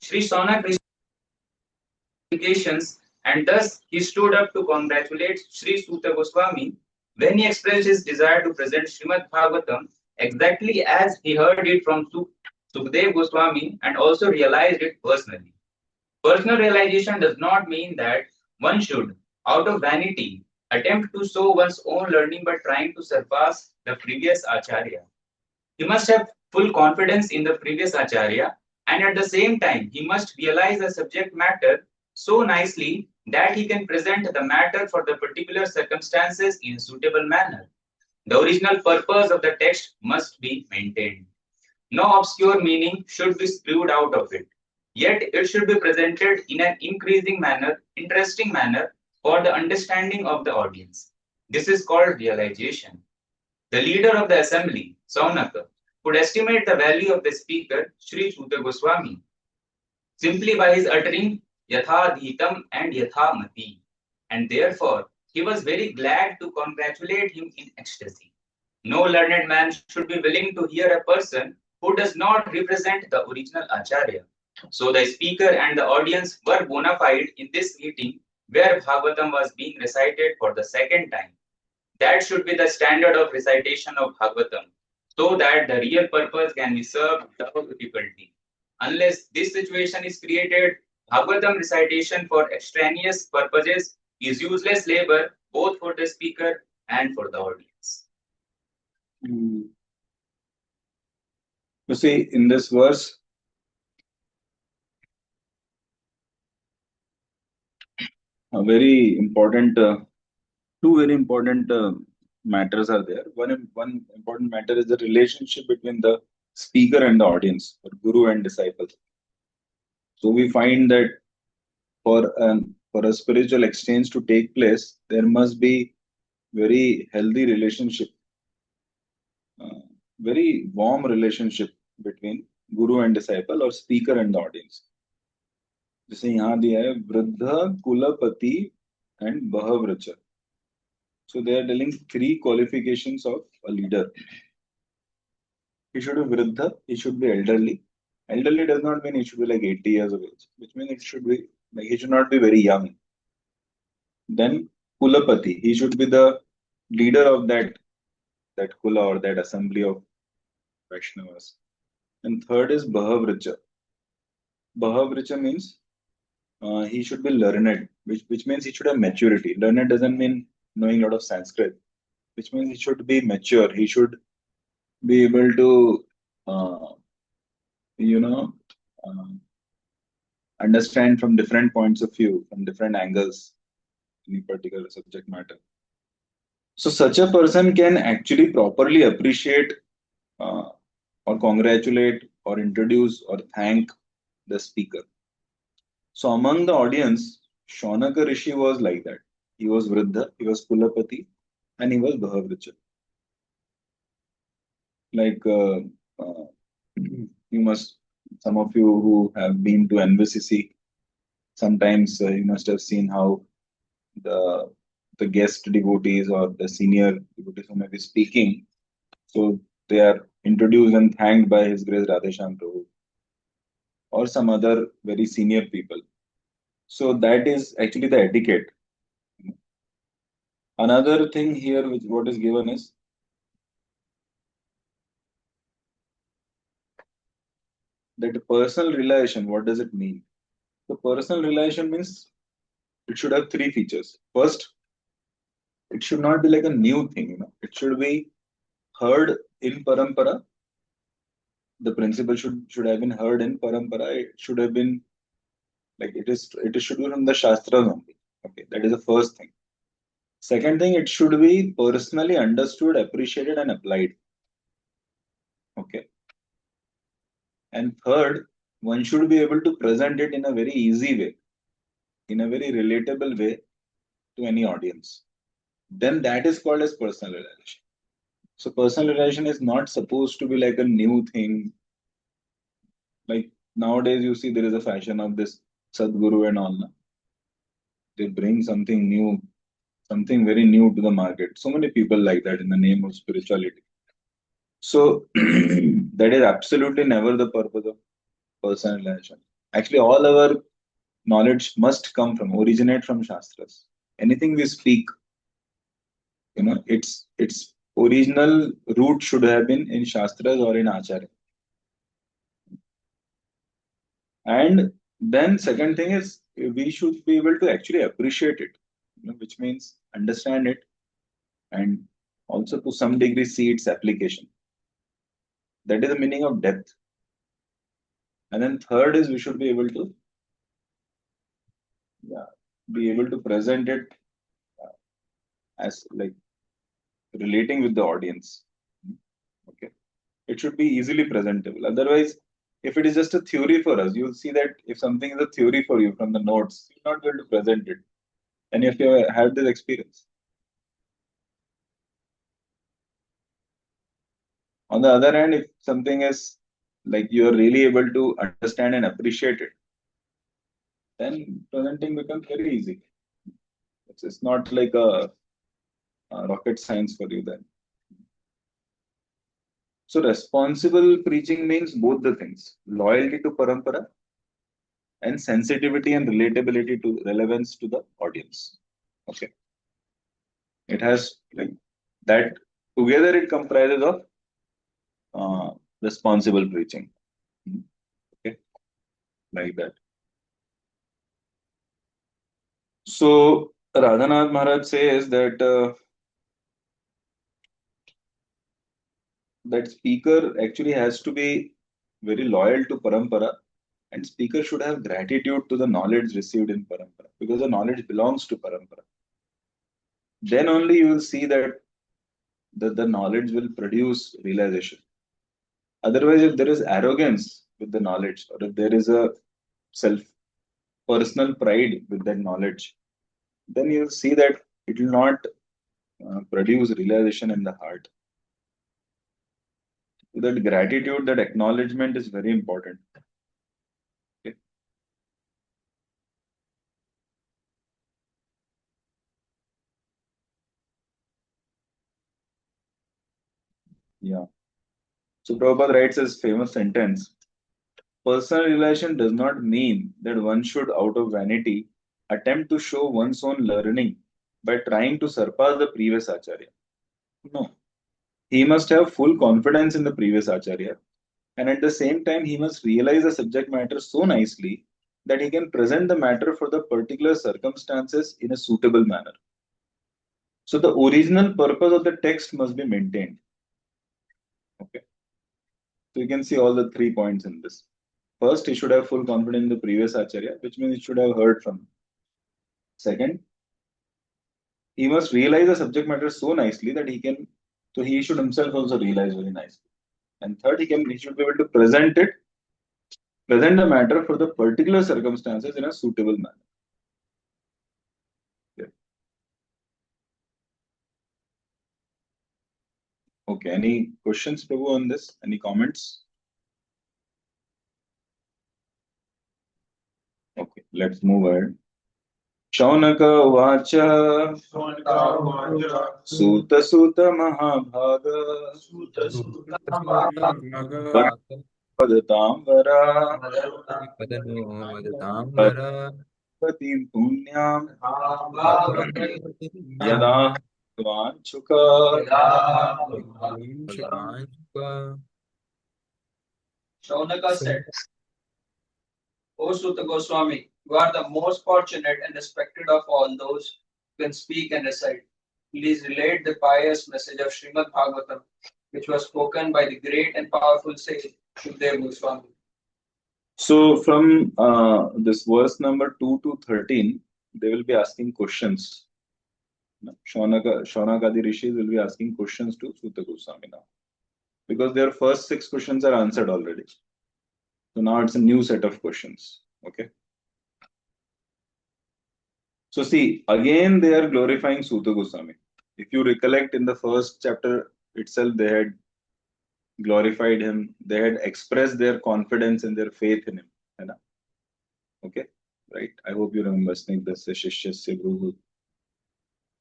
Sri Sonak received communications, and thus he stood up to congratulate Sri Suta Goswami when he expressed his desire to present Srimad Bhagavatam exactly as he heard it from Sukdev Goswami and also realized it personally. Personal realization does not mean that one should, out of vanity, attempt to show one's own learning by trying to surpass the previous Acharya. He must have full confidence in the previous Acharya, and at the same time, he must realize the subject matter so nicely that he can present the matter for the particular circumstances in a suitable manner. The original purpose of the text must be maintained. No obscure meaning should be spewed out of it. Yet it should be presented in an increasing manner, interesting manner for the understanding of the audience. This is called realization. The leader of the assembly, Saunaka, could estimate the value of the speaker, Sri Suta Goswami, simply by his uttering Yathadhitam and Yathamati, and therefore he was very glad to congratulate him in ecstasy. No learned man should be willing to hear a person who does not represent the original Acharya. So the speaker and the audience were bona fide in this meeting where Bhagavatam was being recited for the second time. That should be the standard of recitation of Bhagavatam, so that the real purpose can be served without difficulty. Unless this situation is created, Bhagavatam recitation for extraneous purposes is useless labor both for the speaker and for the audience. You see, in this verse, a very important, two very important matters are there. One important matter is the relationship between the speaker and the audience, or guru and disciple. So we find that for a spiritual exchange to take place, there must be very healthy relationship, very warm relationship between guru and disciple, or speaker and the audience. जैसे यहाँ दिया है वृद्ध कुलपति and बहव्रच. So they are telling three qualifications of a leader. He should be vruddha, he should be elderly. Elderly does not mean he should be like 80 years of age, which means it should be like he should not be very young. Then kulapati, he should be the leader of that kula or that assembly of Vaishnavas. And third is Bahavricha. Bahavricha means he should be learned, which means he should have maturity. Learned doesn't mean knowing a lot of Sanskrit, which means he should be mature. He should be able to, understand from different points of view, from different angles, any particular subject matter. So such a person can actually properly appreciate or congratulate or introduce or thank the speaker. So among the audience, Shaunaka Rishi was like that. He was Vruddha, he was Kulapati, and he was Bahavricha. Like some of you who have been to NVCC, sometimes you must have seen how the guest devotees or the senior devotees who may be speaking, so they are introduced and thanked by His Grace Radheshyam Prabhu or some other very senior people. So that is actually the etiquette. Another thing here, which what is given is that personal relation. What does it mean? The personal relation means it should have three features. First, it should not be like a new thing. It should be heard in parampara. The principle should have been heard in parampara. It should have been like it should be from the shastras only. Okay, that is the first thing. Second thing, it should be personally understood, appreciated, and applied. Okay. And third, one should be able to present it in a very easy way, in a very relatable way to any audience. Then that is called as personal relation. So personal relation is not supposed to be like a new thing. Like nowadays, you see there is a fashion of this Sadguru and all. Na? They bring something new, something very new to the market. So many people like that in the name of spirituality. So that is absolutely never the purpose of personal relation. Actually, all our knowledge must come from, originate from Shastras. Anything we speak, its original root should have been in Shastras or in Acharya. And then second thing is we should be able to actually appreciate it, which means understand it and also to some degree see its application. That is the meaning of depth. And then third is we should be able to, yeah, be able to present it as like relating with the audience. Okay, it should be easily presentable. Otherwise, if it is just a theory for us, you'll see that if something is a theory for you from the notes, you're not going to present it. And if you have this experience. On the other hand, if something is like you are really able to understand and appreciate it, then presenting becomes very easy. It's not like a rocket science for you then. So responsible preaching means both the things: loyalty to parampara and sensitivity and relatability to relevance to the audience. Okay, it has like that together. It comprises of uh, responsible preaching. Okay, like that. So Radhanath Maharaj says that that speaker actually has to be very loyal to parampara, and speaker should have gratitude to the knowledge received in parampara because the knowledge belongs to parampara. Then only you will see that the knowledge will produce realization. Otherwise, if there is arrogance with the knowledge, or if there is a self personal pride with that knowledge, then you will see that it will not produce realization in the heart. So that gratitude, that acknowledgement is very important. Okay? Yeah. So Prabhupada writes his famous sentence: personal relation does not mean that one should, out of vanity, attempt to show one's own learning by trying to surpass the previous acharya. No. He must have full confidence in the previous acharya, and at the same time, he must realize the subject matter so nicely that he can present the matter for the particular circumstances in a suitable manner. So the original purpose of the text must be maintained. Okay. So you can see all the 3 points in this. First, he should have full confidence in the previous acharya, which means he should have heard from him. Second, he must realize the subject matter so nicely that he can, so he should himself also realize very nicely. And third, he should be able to present the matter for the particular circumstances in a suitable manner. Yeah. Okay, any questions, Prabhu, on this? Any comments? Okay, let's move ahead. Shaunak उवाच सूत सूत महाभाग वदताम्बरा पदनो वदताम्बर पतिं पुण्यां यदा पुण्यं वाञ्छुक Shaunaka said, O Suta Goswami, you are the most fortunate and respected of all those who can speak and recite. Please relate the pious message of Srimad Bhagavatam, which was spoken by the great and powerful sage Shukdev Goswami. So from this verse number 2 to 13, they will be asking questions. Shaunakadi Rishis will be asking questions to Suta Goswami now. Because their first 6 questions are answered already. So now it's a new set of questions. Okay. So see, again they are glorifying Suta Goswami. If you recollect in the first chapter itself, they had glorified him. They had expressed their confidence and their faith in him. Okay, right. I hope you remember Snigdhasya Shishyasya Guru.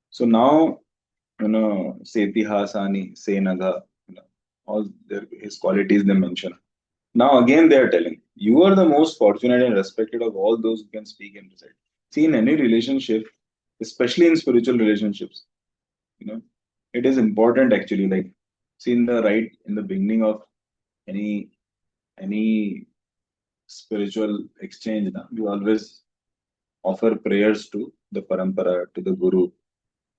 So now, Setihasani, Senaga, all his qualities they mention. Now again they are telling You are the most fortunate and respected of all those who can speak and recite. See, in any relationship, especially in spiritual relationships, you know, it is important actually. Like, see, in the beginning of any any spiritual exchange, na, we always offer prayers to the parampara, to the guru,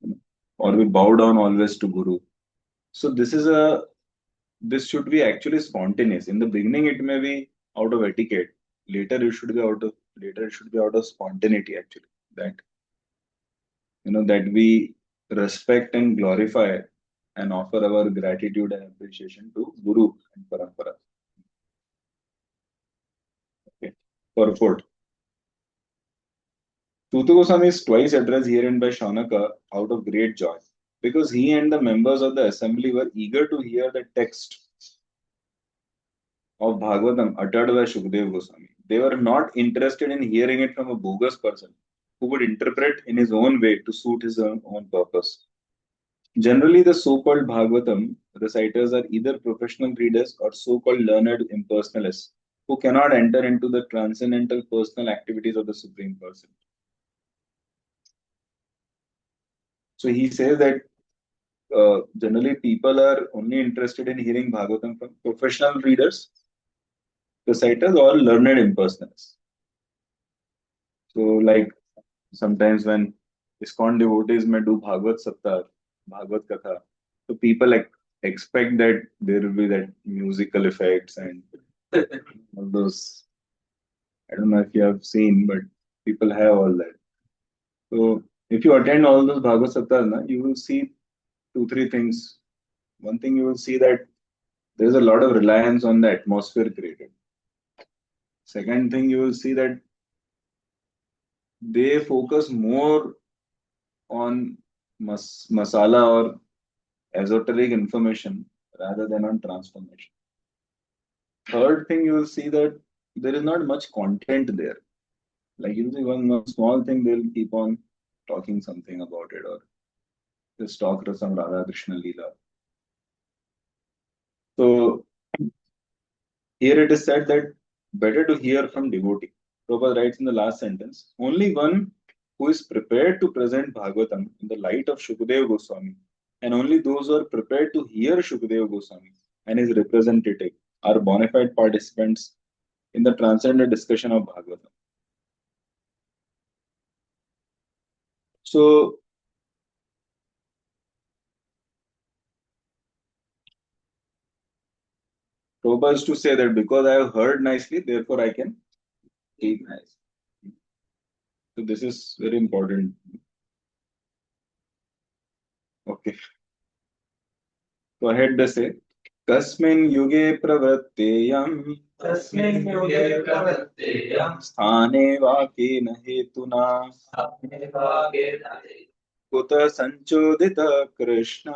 you know, or we bow down always to guru. So this should be actually spontaneous. In the beginning, it may be out of etiquette. Later it should be out of spontaneity actually. That that we respect and glorify and offer our gratitude and appreciation to Guru and Parampara. Okay. Purport. Suta Goswami is twice addressed herein by Shaunaka out of great joy, because he and the members of the assembly were eager to hear the text of Bhagavatam uttered by Shukdev Goswami. They were not interested in hearing it from a bogus person who would interpret in his own way to suit his own purpose. Generally, the so-called Bhagavatam reciters are either professional readers or so-called learned impersonalists who cannot enter into the transcendental personal activities of the Supreme Person. So he says that generally people are only interested in hearing Bhagavatam from professional readers, reciters, or learned impersonalists. So, like sometimes when ISKCON devotees may do Bhagavad Saptar, Bhagavad Katha, so people expect that there will be that musical effects and all those. I don't know if you have seen, but people have all that. So if you attend all those Bhagavad Saptar, na, you will see two, three things. One thing you will see that there is a lot of reliance on the atmosphere created. Second thing you will see that they focus more on masala or esoteric information rather than on transformation. Third thing you will see that there is not much content there. Like you see one small thing, they'll keep on talking something about it, or just talk to some Radha Krishna Leela. So here it is said that better to hear from devotee. Prabhupada writes in the last sentence, only one who is prepared to present Bhagavatam in the light of Shukadeva Goswami, and only those who are prepared to hear Shukadeva Goswami and his representative are bona fide participants in the transcendent discussion of Bhagavatam. So, Prabhupada is to say that because I have heard nicely, therefore I can speak nice. So this is very important. Okay. Go ahead, they say. Kasmin yuge pravrateyam तस्मिन् युगे प्रवर्तेयं स्थाने वाके न हेतुना कुत संचोदित Krishna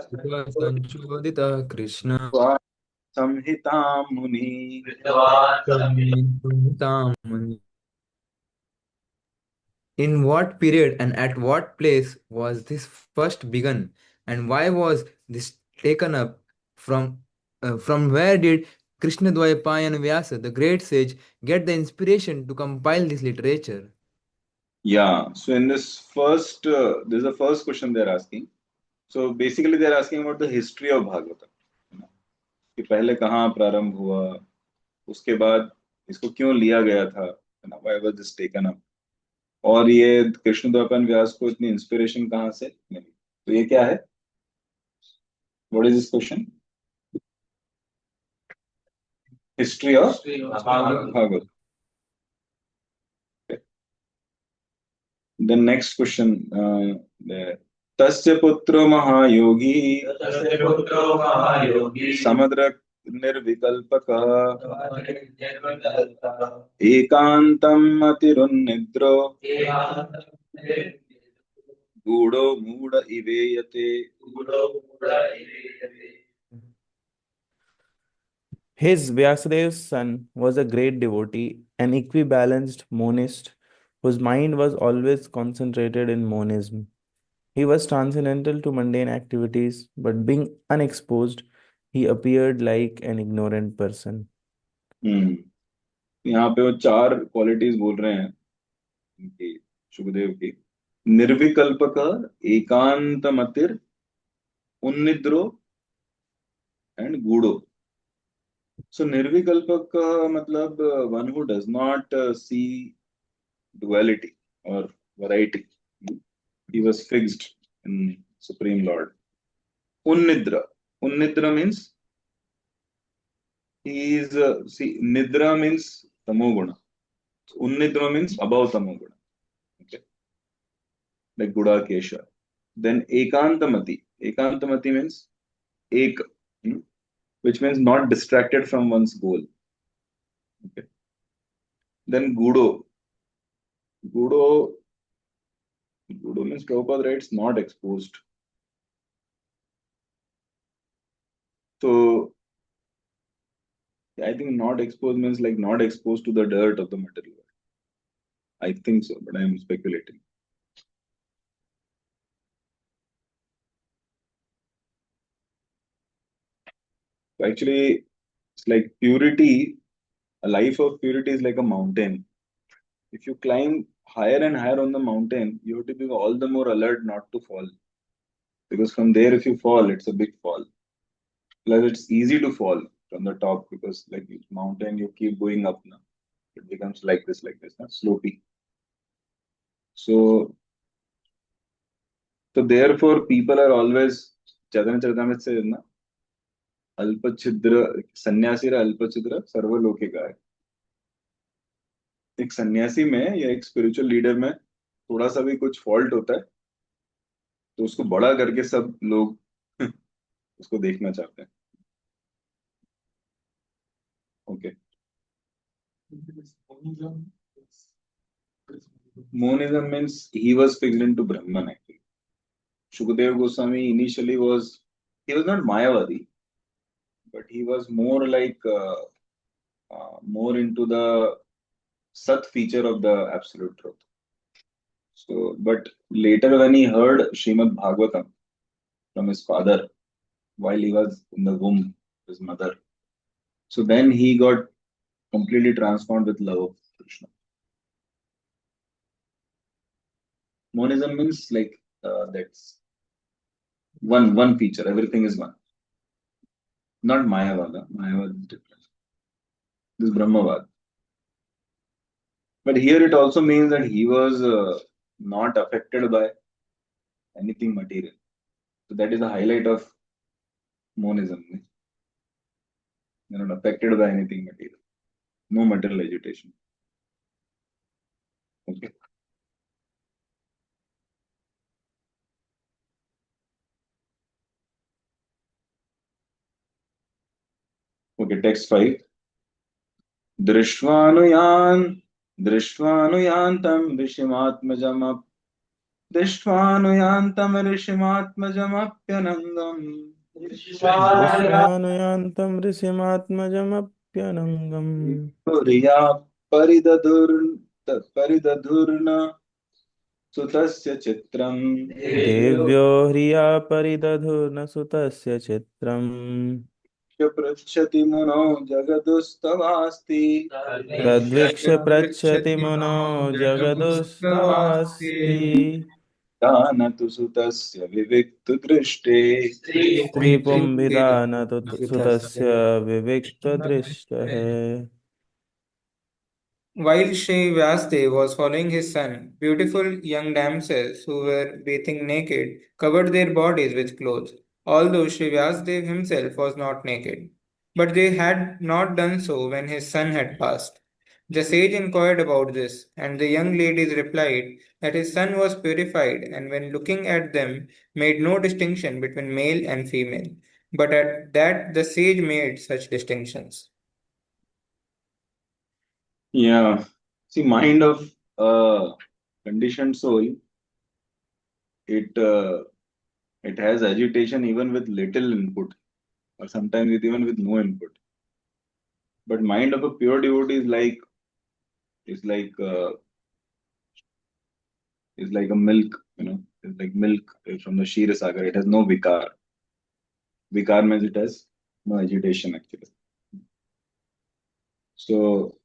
Sanchodita Krishna संहितां मुनि. Samhitam. In what period and at what place was this first begun, and why was this taken up? From where did Krishna Dvaipayan Vyasa, the great sage, get the inspiration to compile this literature? Yeah, so in this is the first question they're asking. So basically they're asking about the history of Bhagavatam. है ना? कि पहले कहाँ प्रारंभ हुआ, उसके बाद इसको क्यों लिया गया था, है ना? Why was this taken up? और ये कृष्ण द्वैपायन व्यास को इतनी इंस्पिरेशन कहाँ से मिली? तो ये क्या है? What is this question? History of Bhagavatam. Okay. The next question there. तस्य पुत्रो महायोगी तस्य पुत्रो महायोगी समुद्र निर्विकल्पकः निर्विकल्पः एकान्तम् अतिरुन्निद्रो एकान्तः गूढो मूढ इवेयते. गुरो गुरैरेयते. His Vyasadev's son was a great devotee, an equibalanced monist whose mind was always concentrated in monism. He was transcendental to mundane activities, but being unexposed, he appeared like an ignorant person. Hmm. यहाँ पे वो 4 qualities बोल रहे हैं उनकी, सुखदेव की। निर्विकल्पक, एकांत मतिर, उन्निद्रो and गूढ़ो। So निर्विकल्पक मतलब one who does not see duality or variety. He was fixed in Supreme Lord. Unnidra. Unnidra means he is, see, Nidra means Tamoguna. So Unnidra means above Tamoguna. Okay. Like Buddha Kesha. Then Ekantamati. Ekantamati means Ek, which means not distracted from one's goal. Okay. Then Gudo. Gudo, Gudo means Prabhupada writes not exposed. So I think not exposed means like not exposed to the dirt of the material world. I think so, but I am speculating. So actually, it's like purity, a life of purity is like a mountain. If you climb higher and higher on the mountain, you have to be all the more alert not to fall. Because from there, if you fall, it's a big fall. Plus, it's easy to fall from the top because, like mountain, you keep going up now. It becomes like this, not slopey. So, so therefore, people are always Chaitanya Charitamrita says na अल्पछिद्र सन्यासी अल्पछिद्र सर्वलोके का है। एक सन्यासी में या एक spiritual leader में थोड़ा सा भी कुछ फॉल्ट होता है तो उसको बड़ा करके सब लोग उसको देखना चाहते हैं। Okay, monism means he was fixed into Brahman actually. Shukadeva Goswami initially he was not Mayavadi, but he was more like more into the Sat feature of the absolute truth. So, but later when he heard Srimad Bhagavatam from his father while he was in the womb of his mother, so then he got completely transformed with love of Krishna. Monism means like that's one feature. Everything is one. Not Mayavada. Mayavada is different. This is Brahmavad. But here it also means that he was not affected by anything material. So that is the highlight of monism. You're not affected by anything material. No material agitation. Okay. Okay, text 5. दृष्ट्वानुयान् दृष्ट्वानुयान्तं ऋषिमात्मजमप् दृष्ट्वानुयान्तं ऋषिमात्मजमप्यनङ्गम् दृष्ट्वानुयान्तं ऋषिमात्मजमप्यनङ्गम् तुर्या परिदधुर्न सुतस्य चित्रम् देव्यो ह्रिया परिदधुर्न सुतस्य चित्रम् पृच्छति मुनौ जगदुस्तवास्ति तद्वीक्ष्य पृच्छति मुनो जगदुस्तवास्ति न तु सुतस्य विविक्तदृष्टे स्त्रीपुंभिदा न तो सुतस्य विविक्तदृष्टः। While Sri Vyasdev was following his son, beautiful young damsels who were bathing naked covered their bodies with clothes, although Sri Vyasdev himself was not naked. But they had not done so when his son had passed. The sage inquired about this, and the young ladies replied that his son was purified and when looking at them made no distinction between male and female, but at that the sage made such distinctions. Yeah. See, mind of conditioned soul, it has agitation even with little input, or sometimes even with no input. But mind of a pure devotee is like uh, is like a milk, it's like milk from the Shira Sagar. It has no vikar. Vikar means it has no agitation actually. So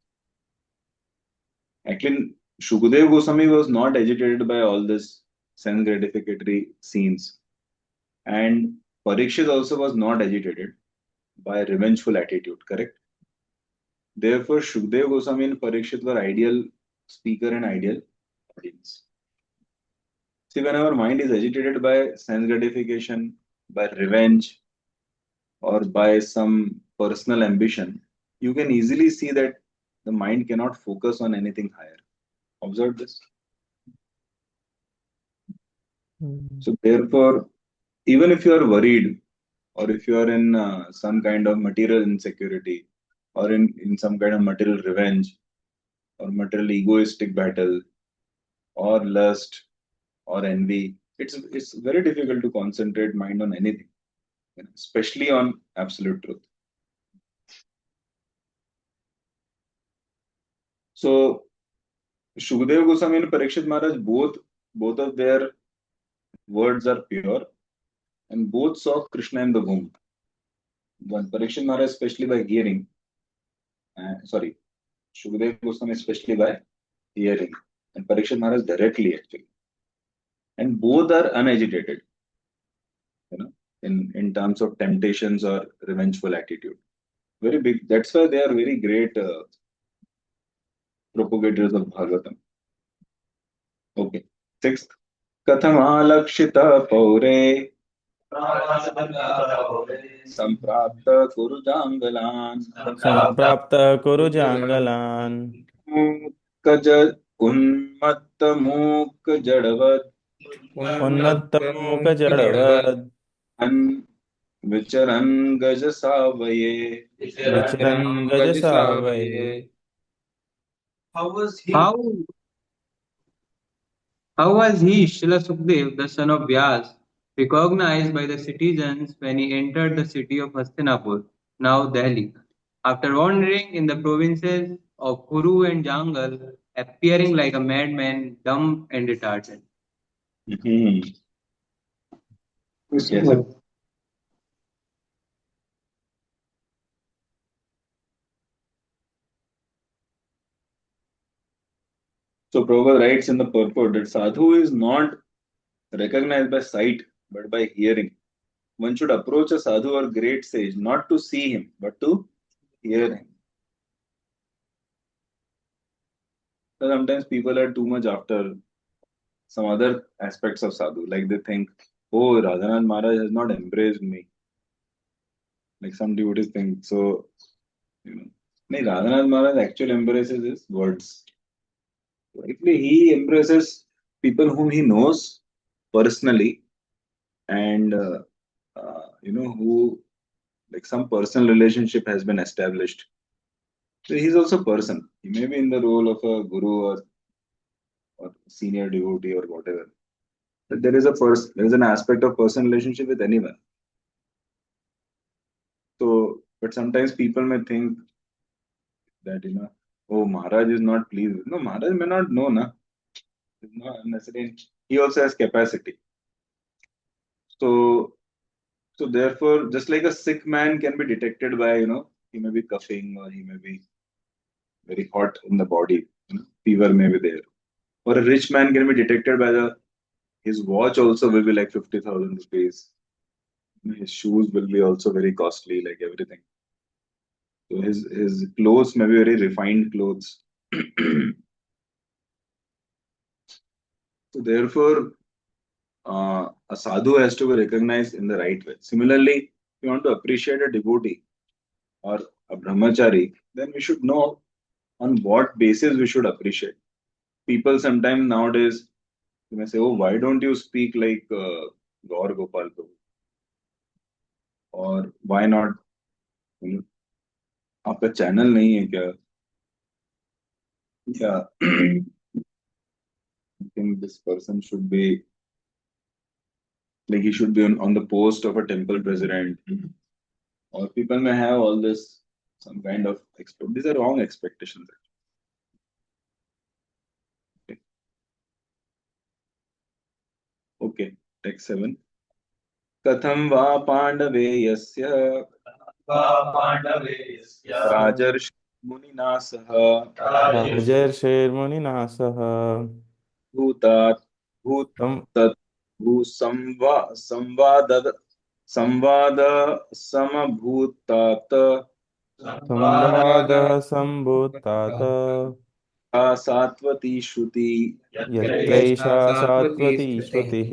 Actually, Shukdev Goswami was not agitated by all this sense gratificatory scenes, and Parikshit also was not agitated by revengeful attitude. Correct. Therefore, Shukdev Goswami and Parikshit were ideal speaker and ideal audience. See, when our mind is agitated by sense gratification, by revenge, or by some personal ambition, you can easily see that the mind cannot focus on anything higher. Observe this. So, therefore, even if you are worried, or if you are in some kind of material insecurity, or in some kind of material revenge, or material egoistic battle, or lust, or envy, it's very difficult to concentrate mind on anything, especially on absolute truth. So Shukdev Goswami and Parikshit Maharaj, both of their words are pure, and both saw Krishna in the womb. One Parikshit Maharaj especially by hearing, sorry, Shukdev Goswami especially by hearing, and Parikshit Maharaj directly actually, and both are unagitated, in terms of temptations or revengeful attitude. Very big. That's why they are very great propagators of Bhagavatam. Okay. Sixth. कथमालक्षित पौरे संप्राप्त कुरु जांगलान संप्राप्त कुरु जांगलान मूकज उन्मत्त मूक जड़वत उन्मत्त मूक जड़वद अन विचरन गज सावये. विचरन गज सावये. How, how was he, Srila Sukdev, the son of Vyas, recognized by the citizens when he entered the city of Hastinapur, now Delhi, after wandering in the provinces of Kuru and Jangal, appearing like a madman, dumb and retarded? Yes. So Prabhupada writes in the purport that sadhu is not recognized by sight but by hearing. One should approach a sadhu or great sage not to see him but to hear him. So sometimes people are too much after some other aspects of sadhu, like they think, oh, Radhanath Maharaj has not embraced me. Like some devotees think. So, no, Radhanath Maharaj actually embraces his words. Actually, he embraces people whom he knows personally, and who, like, some personal relationship has been established. So he's also a person. He may be in the role of a guru or senior devotee or whatever. But there is an aspect of personal relationship with anyone. So, but sometimes people may think that, oh, Maharaj is not pleased. No, Maharaj may not know, na. It's not necessarily. He also has capacity. So therefore, just like a sick man can be detected by, he may be coughing or he may be very hot in the body, fever may be there. Or a rich man can be detected by his watch also will be like 50,000 rupees. His shoes will be also very costly, like everything. So his clothes may be very refined clothes. So therefore, a sadhu has to be recognized in the right way. Similarly, if you want to appreciate a devotee or a brahmachari, then we should know on what basis we should appreciate. People sometimes nowadays, you may say, oh, why don't you speak like Gaur Gopal Prabhu? Or why not? आपका channel नहीं है क्या? Yeah. I think this person should be like he should be on the post of a temple president. Or people may have all this some kind of these are wrong expectations. Okay, text 7. कथं वा पाण्डवे यस्य राजर्षि मुनिना सह राजर्षेर्मुनिना सह भूतात् तं भूतत् संवाद संवाद समभूतात संवादः सम्भूतात् सात्वती श्रुति यत्रैषा सात्वती श्रुतिः.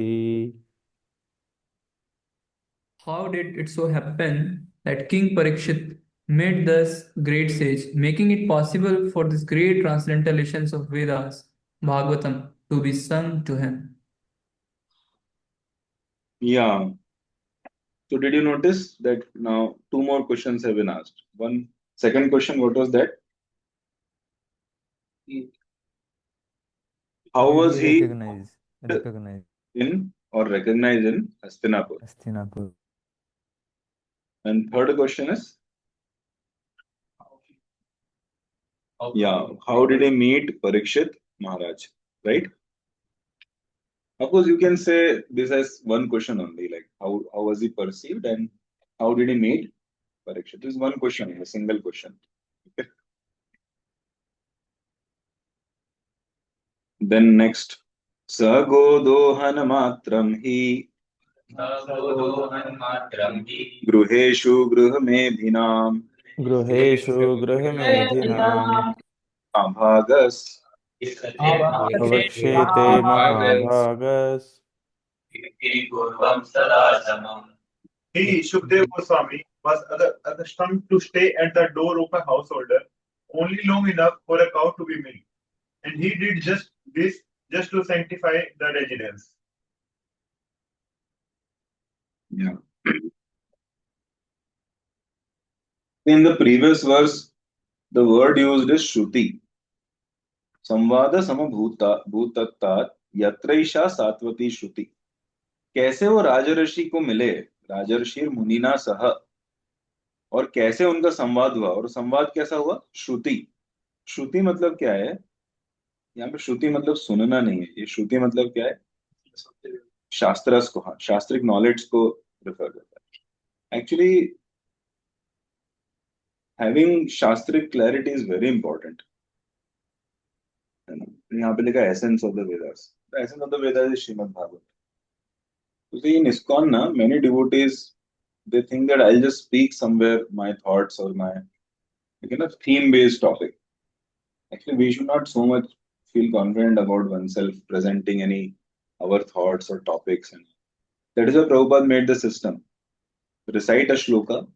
How did it so happen that King Parikshit made this great sage, making it possible for this great transcendental essence of Vedas, Bhagavatam, to be sung to him? Yeah. So did you notice that now two more questions have been asked? One second question, what was that? How Did was he he recognize in or recognized in Hastinapur? Hastinapur? And third question is, yeah, how did he meet Parikshit Maharaj? Right? Of course, you can say this as one question only, like how was he perceived and how did he meet Parikshit? This is one question, a single question. Okay. Then next, Sagodohan matram hi गृहेषु गृहमेधिनाम् गृहेषु गृहमेधिनाम् अभागस् अवक्षेते महाभागस्. He, Shukdev Goswami, was accustomed to stay at the door of a householder only long enough for a cow to be milked, and he did just this just to sanctify the residence. Yeah. In the previous verse, the word used is Shruti. संवाद समभूता भूतत्तात यत्रैषा सात्वती श्रुति. कैसे वो राजर्षि को मिले, राजर्षि मुनिना सह, और कैसे उनका संवाद हुआ, और संवाद कैसा हुआ? श्रुति. श्रुति मतलब क्या है? यहाँ पे श्रुति मतलब सुनना नहीं है, ये श्रुति मतलब क्या है? शास्त्रस को, हाँ, शास्त्रिक नॉलेज को रिफर करता है. एक्चुअली हैविंग शास्त्रिक क्लैरिटी इज वेरी इंपॉर्टेंट. यहाँ पे लिखा essence of the Vedas. The essence of the Vedas is Shrimad Bhagavat. So see, in ISKCON, na, many devotees, they think that I'll just speak somewhere my thoughts or my, theme-based topic. Actually, we should not so much feel confident about oneself presenting our thoughts or topics. And that is why Prabhupada made the system. Recite a shloka,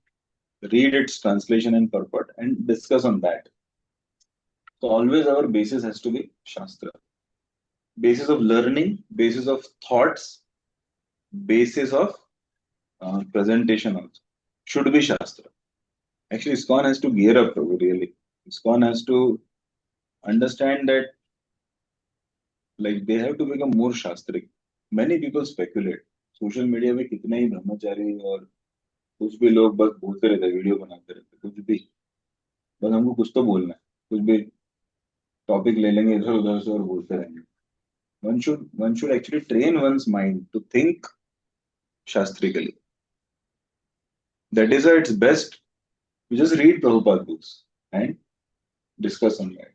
read its translation and purport, and discuss on that. So always our basis has to be Shastra. Basis of learning, basis of thoughts, basis of presentation also should be Shastra. Actually, ISKCON has to gear up, Prabhu, really. ISKCON has to understand that, like, they have to become more Shastric. Many people speculate. Social media में कितने ही ब्रह्मचारी और कुछ भी लोग बस बोलते रहते, video बनाते रहते, कुछ भी, बस हमको कुछ तो बोलना है, कुछ भी टॉपिक ले लेंगे इधर उधर से और बोलते रहेंगे. One should actually train one's mind to think shastrically. That is why it's best to just read Prabhupada books and discuss on that.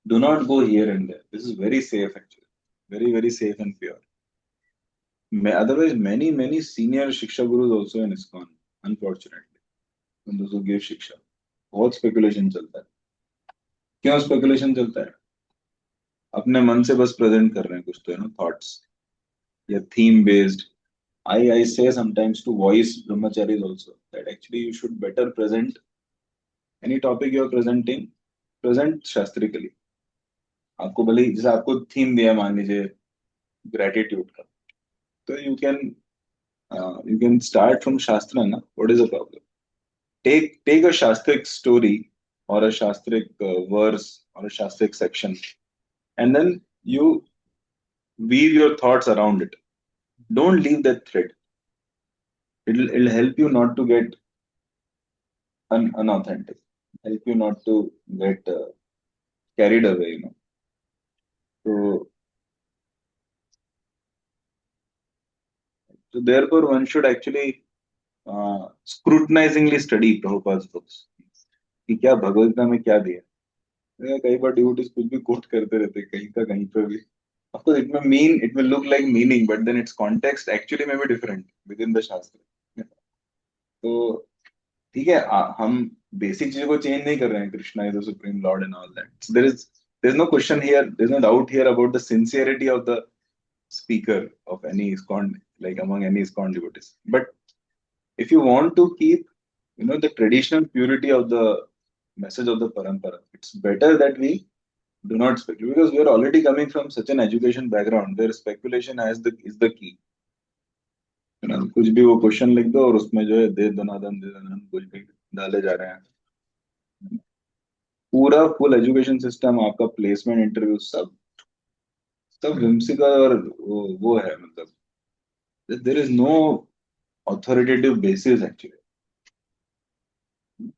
Do not go here and there. This is very safe, actually. Very, very safe and pure. Otherwise, many senior Shiksha Gurus also in ISKCON, unfortunately. And those who give Shiksha. बहुत speculation चलता है. क्यों speculation चलता है? अपने मन से बस प्रेजेंट कर रहे हैं कुछ तो, थॉट्स या theme based. I say sometimes to voice brahmacharis also that actually you should better present any topic you are presenting, present shastrically. आपको भले जैसे आपको थीम दिया मान लीजिए ग्रेटिट्यूड का, तो you can start from Shastra, na? What is the problem? Take a Shastric story or a Shastric verse or a Shastric section, and then you weave your thoughts around it. Don't leave that thread. It'll help you not to get unauthentic. Help you not to get carried away. So therefore, one should actually scrutinizingly study Prabhupada's books. कि क्या भगवद गीता में क्या दिया। कई बार devotees कुछ भी coat करते रहते कहीं का कहीं पे भी। Of course, it will look like meaning, but then its context actually may be different within the shastra. तो ठीक है, हम बेसिक चीजों को चेंज नहीं कर रहे हैं। Krishna is the supreme lord and all that. There is no question here, there is no doubt here about the sincerity of the speaker of any ISKCON, like among any ISKCON devotees. But if you want to keep, the traditional purity of the message of the parampara, it's better that we do not speculate, because we are already coming from such an education background where speculation is the key. कुछ भी वो question लिख दो और उसमें जो है दे दनादन कुछ भी डाले जा रहे हैं। पूरा फुल एजुकेशन सिस्टम, आपका प्लेसमेंट इंटरव्यू, सब सब whimsical और वो है, मतलब there is no authoritative basis actually.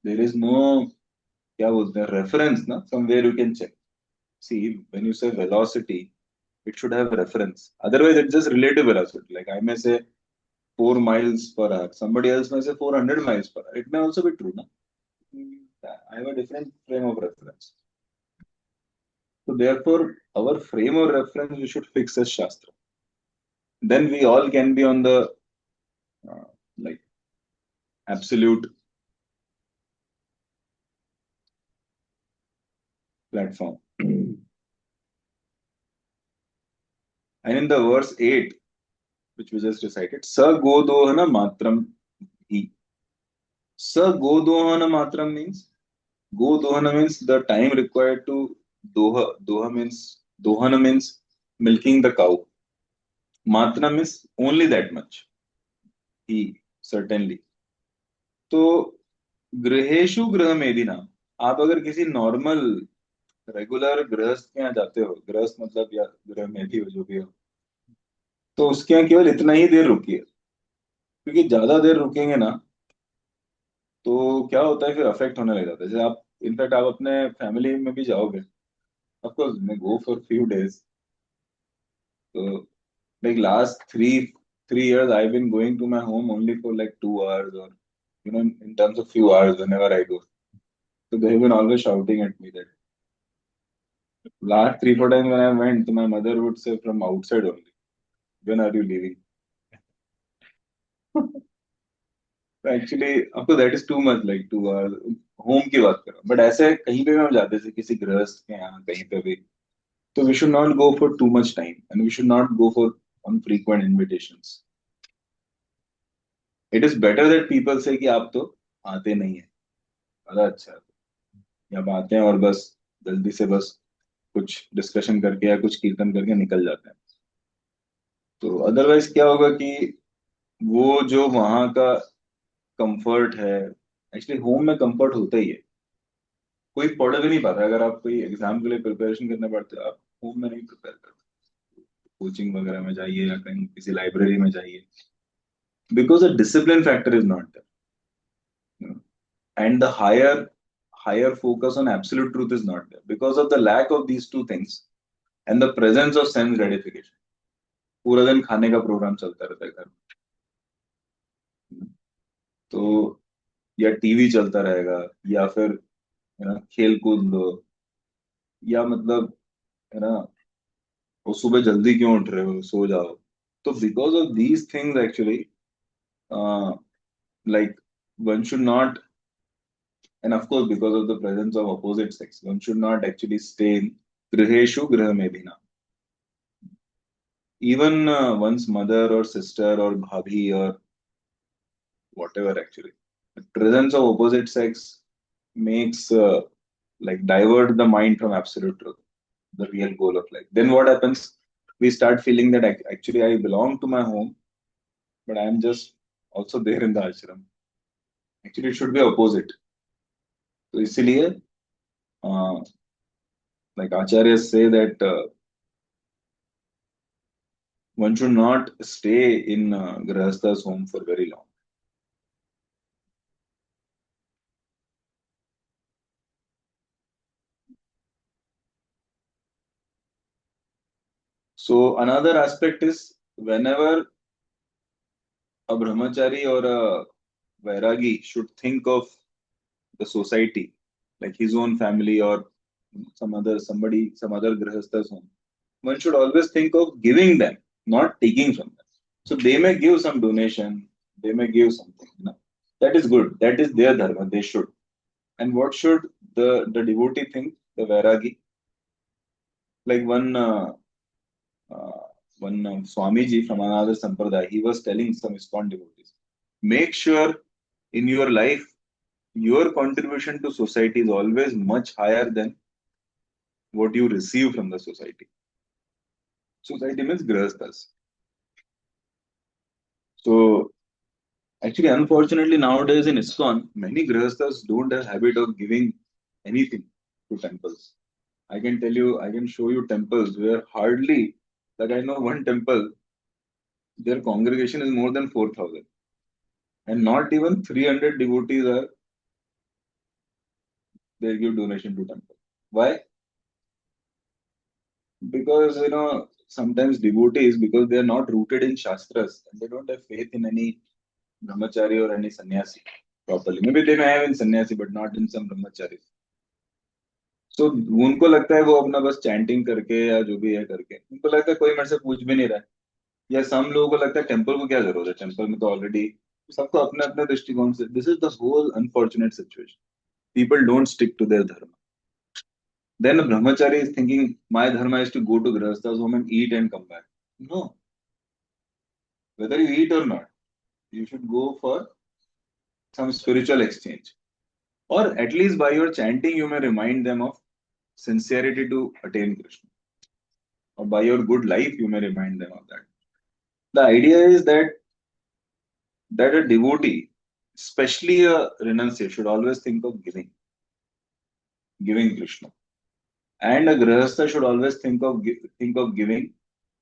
There is no, क्या बोलते हैं, reference ना, somewhere you can check. See, when you say velocity, it should have reference. Otherwise, it's just relative velocity. Like I may say 4 miles per hour. Somebody else may say 400 miles per hour. It may also be true, na? I have a different frame of reference. So therefore, our frame of reference we should fix as Shastra. Then we all can be on the like absolute platform. And in the verse 8, which we just recited, Sa Godohana Matram Hi. Sa Godohana Matram means, Godohana means the time required to Doha. Dohana means milking the cow. Matra means only that much. He, certainly. तो गृहेशु गृह Medina, आप अगर किसी normal regular गृहस्थ के यहाँ जाते हो, गृहस्थ मतलब या गृह मेधी हो जो भी हो, तो उसके यहाँ केवल इतना ही देर रुकिए, क्योंकि ज्यादा देर रुकेंगे ना तो क्या होता है, फिर अफेक्ट होने लग जाता है। जैसे आप इनफैक्ट आप अपने फैमिली में भी जाओगे, ऑफ कोर्स मैं गो फॉर फ्यू डेज, तो like last three years I've been going to my home only for like 2 hours, or in terms of few hours whenever I go. So they have been always shouting at me that last 3-4 times when I went, my mother would say from outside only, when are you leaving? Actually आपको that is too much, like 2 hours home की बात करो, but ऐसे कहीं पे भी हम जाते थे किसी गृहस्थ के यहाँ कहीं पे भी, तो we should not go for too much time and we should not go for unfrequent invitations. It is better that people say कि आप तो आते नहीं है, बड़ा अच्छा है, या आप आते हैं और बस जल्दी से बस कुछ डिस्कशन करके या कुछ कीर्तन करके निकल जाते हैं. तो अदरवाइज क्या होगा कि वो जो वहाँ का कंफर्ट है, एक्चुअली होम में कंफर्ट होता ही है, कोई पढ़ भी नहीं पाता. अगर आप कोई एग्जाम के लिए प्रिपरेशन करने पड़ते हो, आप होम में नहीं प्रिपेयर करते, कोचिंग वगैरह में जाइए या कहीं किसी लाइब्रेरी में जाइए, because the discipline factor is not there, and the higher focus on absolute truth is not there because of the lack of these two things and the presence of sense gratification. पूरा दिन खाने का programme चलता रहता है घर में, तो या टीवी चलता रहेगा या फिर खेल कूद लो, या मतलब है ना, वो सुबह जल्दी क्यों उठ रहे हो, सो जाओ. तो because of these things actually, like one should not, and of course because of the presence of opposite sex, one should not actually stay in griheshu grah medina. Even one's mother or sister or bhabhi or whatever, actually the presence of opposite sex makes like divert the mind from absolute truth, the real goal of life. Then what happens, we start feeling that actually I belong to my home, but I am just also there in the ashram. Actually, it should be opposite. तो इसीलिए like acharyas say that one should not stay in grihastha's home for very long. So another aspect is, whenever a brahmachari or a vairagi should think of the society, like his own family or some other grihasthas home, one should always think of giving them, not taking from them. So they may give some donation, they may give something, you know. That is good. That is their dharma. They should. And what should the devotee think? The Vairagi, like uh, one Swamiji from another sampradaya, he was telling some ISKCON devotees, make sure in your life your contribution to society is always much higher than what you receive from the society. Society means grihasthas. So actually, unfortunately, nowadays in ISKCON, many grihasthas don't have habit of giving anything to temples. I can tell you, I can show you temples where hardly, like I know one temple, their congregation is more than 4,000, and not even 300 devotees are they give donation to temple. Why? Because sometimes devotees, because they are not rooted in shastras and they don't have faith in any brahmachari or any sannyasi properly. Maybe they may have in sannyasi, but not in some brahmachari. So उनको लगता है वो अपना बस chanting करके या जो भी है करके उनको लगता है कोई मेरे से पूछ भी नहीं रहा है या सम लोगों को लगता है टेंपल को क्या जरूरत है टेंपल में तो ऑलरेडी सबको अपने अपने दृष्टिकोण से this is the whole unfortunate situation people don't stick to their dharma then a brahmachari is thinking my dharma is to go to grihastha's home and eat and come back no whether you eat or not you should go for some spiritual exchange or at least by your chanting you may remind them of sincerity to attain Krishna or by your good life you may remind them of that. The idea is that a devotee, especially a renunciate, should always think of giving Krishna, and a grihastha should always think of giving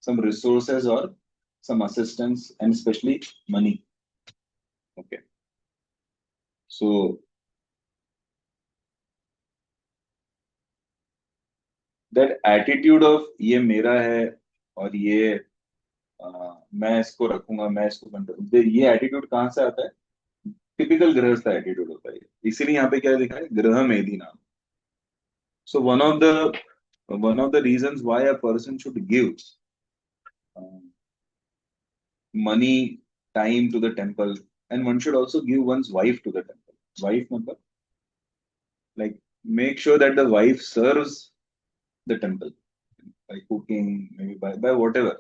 some resources or some assistance, and especially money. Okay, so that attitude of ये मेरा है और ये मैं इसको रखूंगा मैं इसको कंट्रोल ये एटीट्यूड कहाँ से आता है टिपिकल गृहस्थ एटीट्यूड होता है इसीलिए यहाँ पे क्या लिखा है गृह मेधि नाम सो one of the reasons why a person should give money time to the temple and one should also give one's wife to the temple wife matlab like make sure that the wife serves the temple by cooking maybe by whatever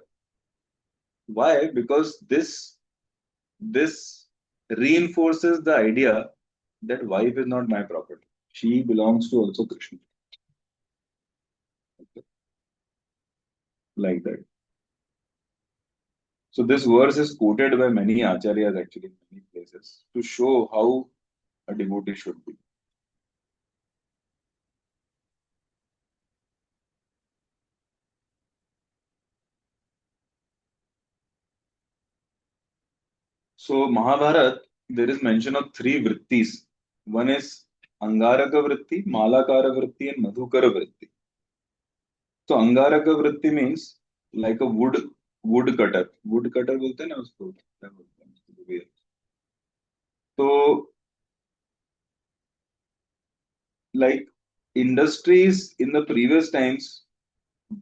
why because this reinforces the idea that wife is not my property. She belongs to also Krishna. Okay. Like that. So this verse is quoted by many acharyas actually in many places to show how a devotee should be. So Mahabharat, there is mention of three vrittis. One is Angaraka vritti, Malakara vritti, and Madhukara vritti. So Angaraka vritti means like a wood cutter. Wood cutter बोलते हैं ना उसको क्या बोलते हैं उसको तो like industries in the previous times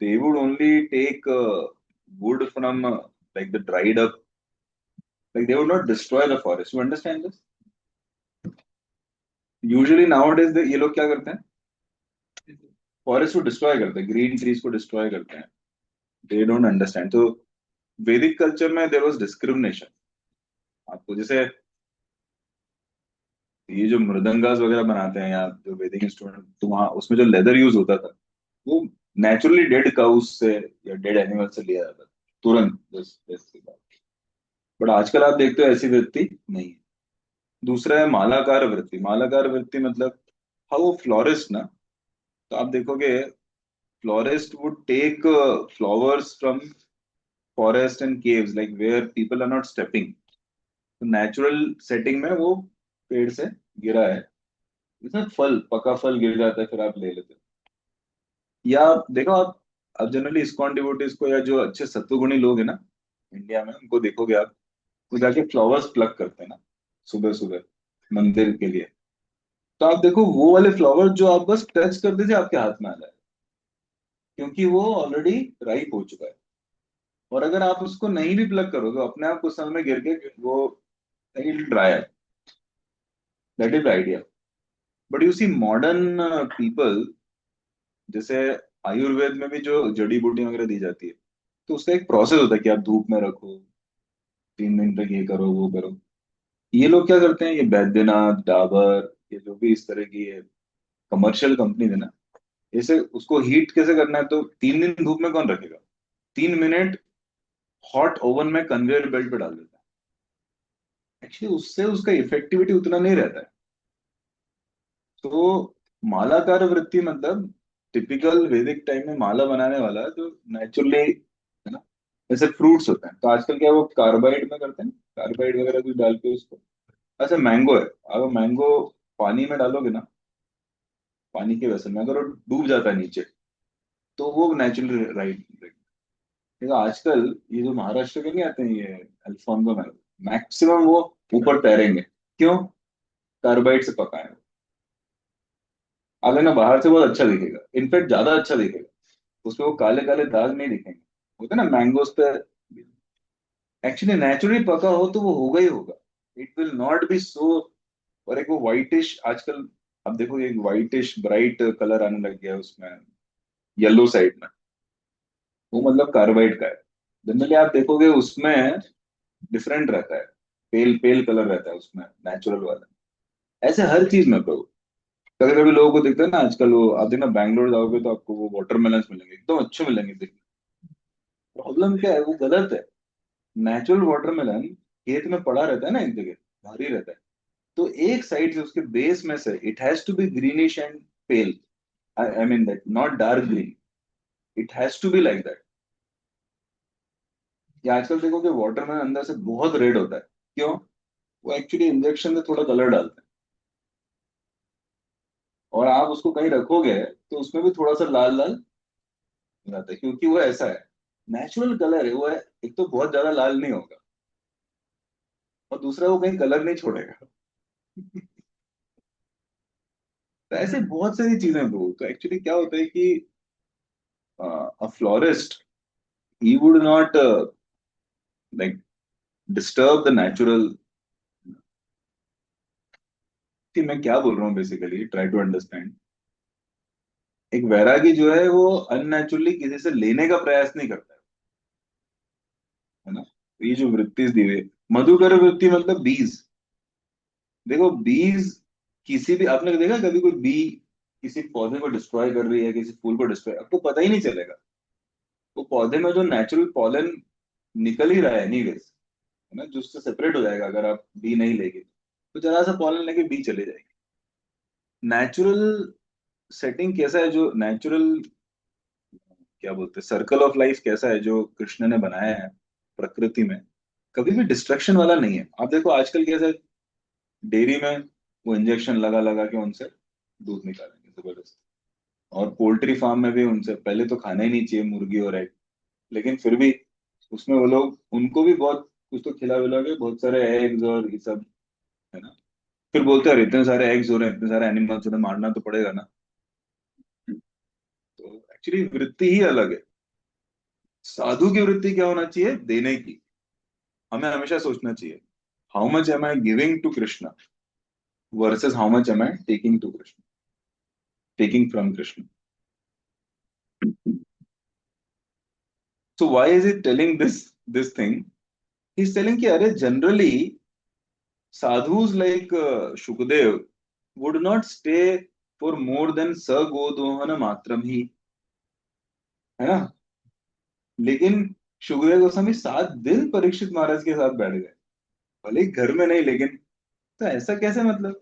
they would only take wood from like the dried up like they would not destroy the forest you understand this usually nowadays ये लोग क्या करते हैं forest को destroy करते हैं green trees को destroy करते हैं they don't understand so Vedic culture में there was discrimination आपको जैसे ये जो मृदंगास वगैरह बनाते हैं या जो वेदिक इंस्ट्रूमेंट तो वहाँ उसमें जो लेदर यूज होता था वो नेचुरली डेड काउस से या डेड एनिमल से लिया जाता था तुरंत के बाद बट आजकल आप देखते हो ऐसी वृत्ति नहीं है दूसरा है मालाकार वृत्ति मतलब हाउ वो फ्लोरिस्ट ना तो आप देखोगे florist would take flowers from forest and caves like where people are not stepping to natural setting में वो पेड़ से गिरा है इसमें फल पका फल गिर जाता है फिर आप ले लेते हो या देखो आप अब जनरली इस्कॉन डिवोटीज को या जो अच्छे सत्वगुणी लोग हैं ना इंडिया में उनको देखोगे आप वो जाके फ्लावर्स प्लग करते हैं ना सुबह सुबह मंदिर के लिए तो आप देखो वो वाले फ्लावर जो आप बस टच कर दीजिए आपके हाथ में आ जाए, क्योंकि वो ऑलरेडी राइप हो चुका है। और अगर आप उसको नहीं भी प्लग करो तो अपने आप कुछ समय में गिर के वो ड्राई है। That is idea. But you see modern people, जैसे आयुर्वेद में भी जो जड़ी बूटियां वगैरह दी जाती है, तो उसका एक प्रोसेस होता है कि आप धूप में रखो, 3 दिन तक ये करो वो करो। ये लोग क्या करते हैं, ये बैद्यनाथ, डाबर, ये जो भी इस तरह की कमर्शियल कंपनी है ना, इसे उसको हीट कैसे करना है, तो 3 दिन धूप में कौन रखेगा, 3 मिनट हॉट ओवन में कन्वेयर बेल्ट पे डाल देता है। एक्चुअली उससे उसका इफेक्टिविटी उतना नहीं रहता है। तो मालाकार वृत्ति मतलब टिपिकल वैदिक टाइम में माला बनाने वाला जो नेचुरली है ना, जैसे फ्रूट्स होते हैं, तो आजकल क्या है, वो कार्बाइड में करते हैं, कार्बाइड वगैरह कुछ डाल के उसको। अच्छा मैंगो है, अगर मैंगो पानी में डालोगे ना, पानी के वैसे में अगर वो डूब जाता है नीचे, तो वो नेचुरल राइट। देखो आजकल ये जो महाराष्ट्र के नहीं आते हैं ये अल्फोंगो मैंगो, मैक्सिमम वो ऊपर तैरेंगे। क्यों? कार्बाइड से पका है। अगर ना बाहर से बहुत अच्छा दिखेगा, इनफैक्ट ज्यादा अच्छा दिखेगा, उसपे वो काले काले दाग नहीं दिखेंगे, होते ना मैंगोज पे। एक्चुअली नेचुरली पका हो तो वो होगा ही होगा, इट विल नॉट बी सो। और एक वो व्हाइटिश आजकल, अब देखो एक व्हाइटिश ब्राइट कलर आने लग गया है उसमें, येलो साइड में, वो मतलब कार्बाइड का है। जनरली आप देखोगे उसमें डिफरेंट रहता है, पेल पेल कलर रहता है उसमें नेचुरल वाला। ऐसे हर चीज में करो। कभी कभी लोगों को दिखता है ना, आजकल वो आप देखना बैंगलोर जाओगे तो आपको वो वाटरमेलन मिलेंगे, एकदम अच्छे मिलेंगे दिखने। प्रॉब्लम क्या है, वो गलत है। नेचुरल वाटरमेलन खेत में पड़ा रहता है ना, एक जगह भारी रहता है, तो एक साइड से उसके बेस में से it has to be greenish and pale. I mean that not dark green, it has to be like that. या आजकल देखो कि वाटरमेलन अंदर से बहुत रेड होता है। क्यों? वो एक्चुअली इंजेक्शन से थोड़ा कलर डालते हैं, और आप उसको कहीं रखोगे तो उसमें भी थोड़ा सा लाल लाल हो जाता है, क्योंकि वो ऐसा है, नेचुरल कलर है वो है। एक तो बहुत ज्यादा लाल नहीं होगा, और दूसरा वो कहीं कलर नहीं छोड़ेगा। तो ऐसे बहुत सारी चीजें हैं ब्रो। तो एक्चुअली क्या होता है कि a florist, he would not like disturb the natural। कि मैं क्या बोल रहा हूँ, बेसिकली ट्राई टू अंडरस्टैंड। एक वैरागी जो है वो अननेचुरली किसी से लेने का प्रयास नहीं करता है ना। तो ये जो वृत्ति दी हुई है, मधुकर वृत्ति मतलब बीज। देखो बीज, किसी भी आपने देखा कभी कोई बी किसी पौधे को डिस्ट्रॉय कर रही है, किसी फूल को डिस्ट्रॉय, आपको पता ही नहीं चलेगा। वो पौधे में जो नेचुरल पॉलन निकल ही रहा है एनीवेज, है ना, जो उससे सेपरेट हो जाएगा अगर आप बी नहीं लेंगे, तो जरा सा पॉलन लेके बी चले जाएगी। नेचुरल सेटिंग कैसा है, जो नेचुरल क्या बोलते हैं सर्कल ऑफ लाइफ कैसा है जो कृष्ण ने बनाया है प्रकृति में, कभी भी डिस्ट्रक्शन वाला नहीं है। आप देखो आजकल कैसा है, डेयरी में वो इंजेक्शन लगा लगा के उनसे दूध निकालेंगे जबरदस्त। और पोल्ट्री फार्म में भी उनसे पहले तो खाना ही नहीं चाहिए मुर्गी और एग, लेकिन फिर भी उसमें वो लोग उनको भी बहुत कुछ तो खिला विला के बहुत सारे एग्स और ये सब, है ना। फिर बोलते हैं, "अरे, इतने सारे एग्स हो रहे हैं, इतने सारे एनिमल्स उन्हें मारना तो पड़ेगा ना।" तो एक्चुअली वृत्ति ही अलग है। साधु की वृत्ति क्या होना चाहिए, देने की। हमें हमेशा सोचना चाहिए, how much am I giving to Krishna versus how much am I taking to Krishna, taking from Krishna. So why is he telling this thing? He's telling कि अरे generally sadhus like Shukdev would not stay for more than sagodohana matram ही, है ना। लेकिन सुखदेव गोस्वामी 7 दिन परीक्षित महाराज के साथ बैठ गए, भले ही घर में नहीं, लेकिन तो ऐसा कैसे मतलब,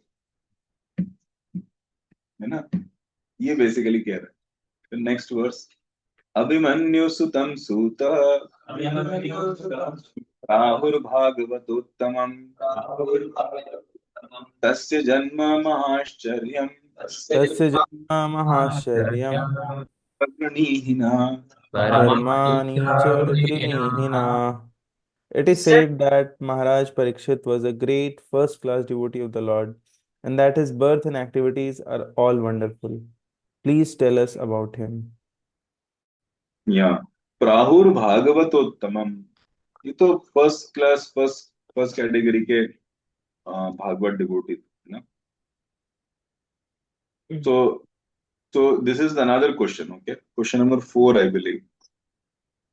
है ना। ये बेसिकली कह रहा है। नेक्स्ट वर्स, अभिमन्यु सुतम सूत राहुर्भागवतोत्तमम् तस्य जन्म महाश्चर्यम् तस्य जन्म महाश्चर्यम् प्रगणीहिना। कर्माणि च गृहीहिनः. It is said that Maharaj Parikshit was a great first-class devotee of the Lord. and that his birth and activities are all wonderful. Please tell us about him. या प्राहुर भागवतोत्तमम, ये तो फर्स्ट क्लास फर्स्ट कैटेगरी के Bhagavat devotee ना. So this is another question. Okay, question number 4 I believe,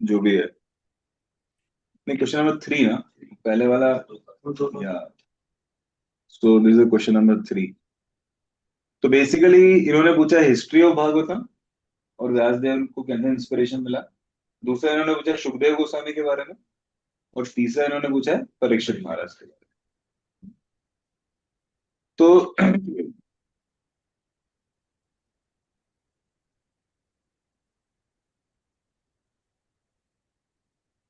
जो भी है. नहीं, question number 3 ना, पहले वाला. या so this is question number 3. तो बेसिकली इन्होंने पूछा हिस्ट्री ऑफ भागवतम और व्यासदेव को कैसे इंस्पिरेशन मिला. दूसरा इन्होंने पूछा सुखदेव गोस्वामी के बारे में, और तीसरा इन्होंने पूछा है परीक्षित महाराज के बारे में. तो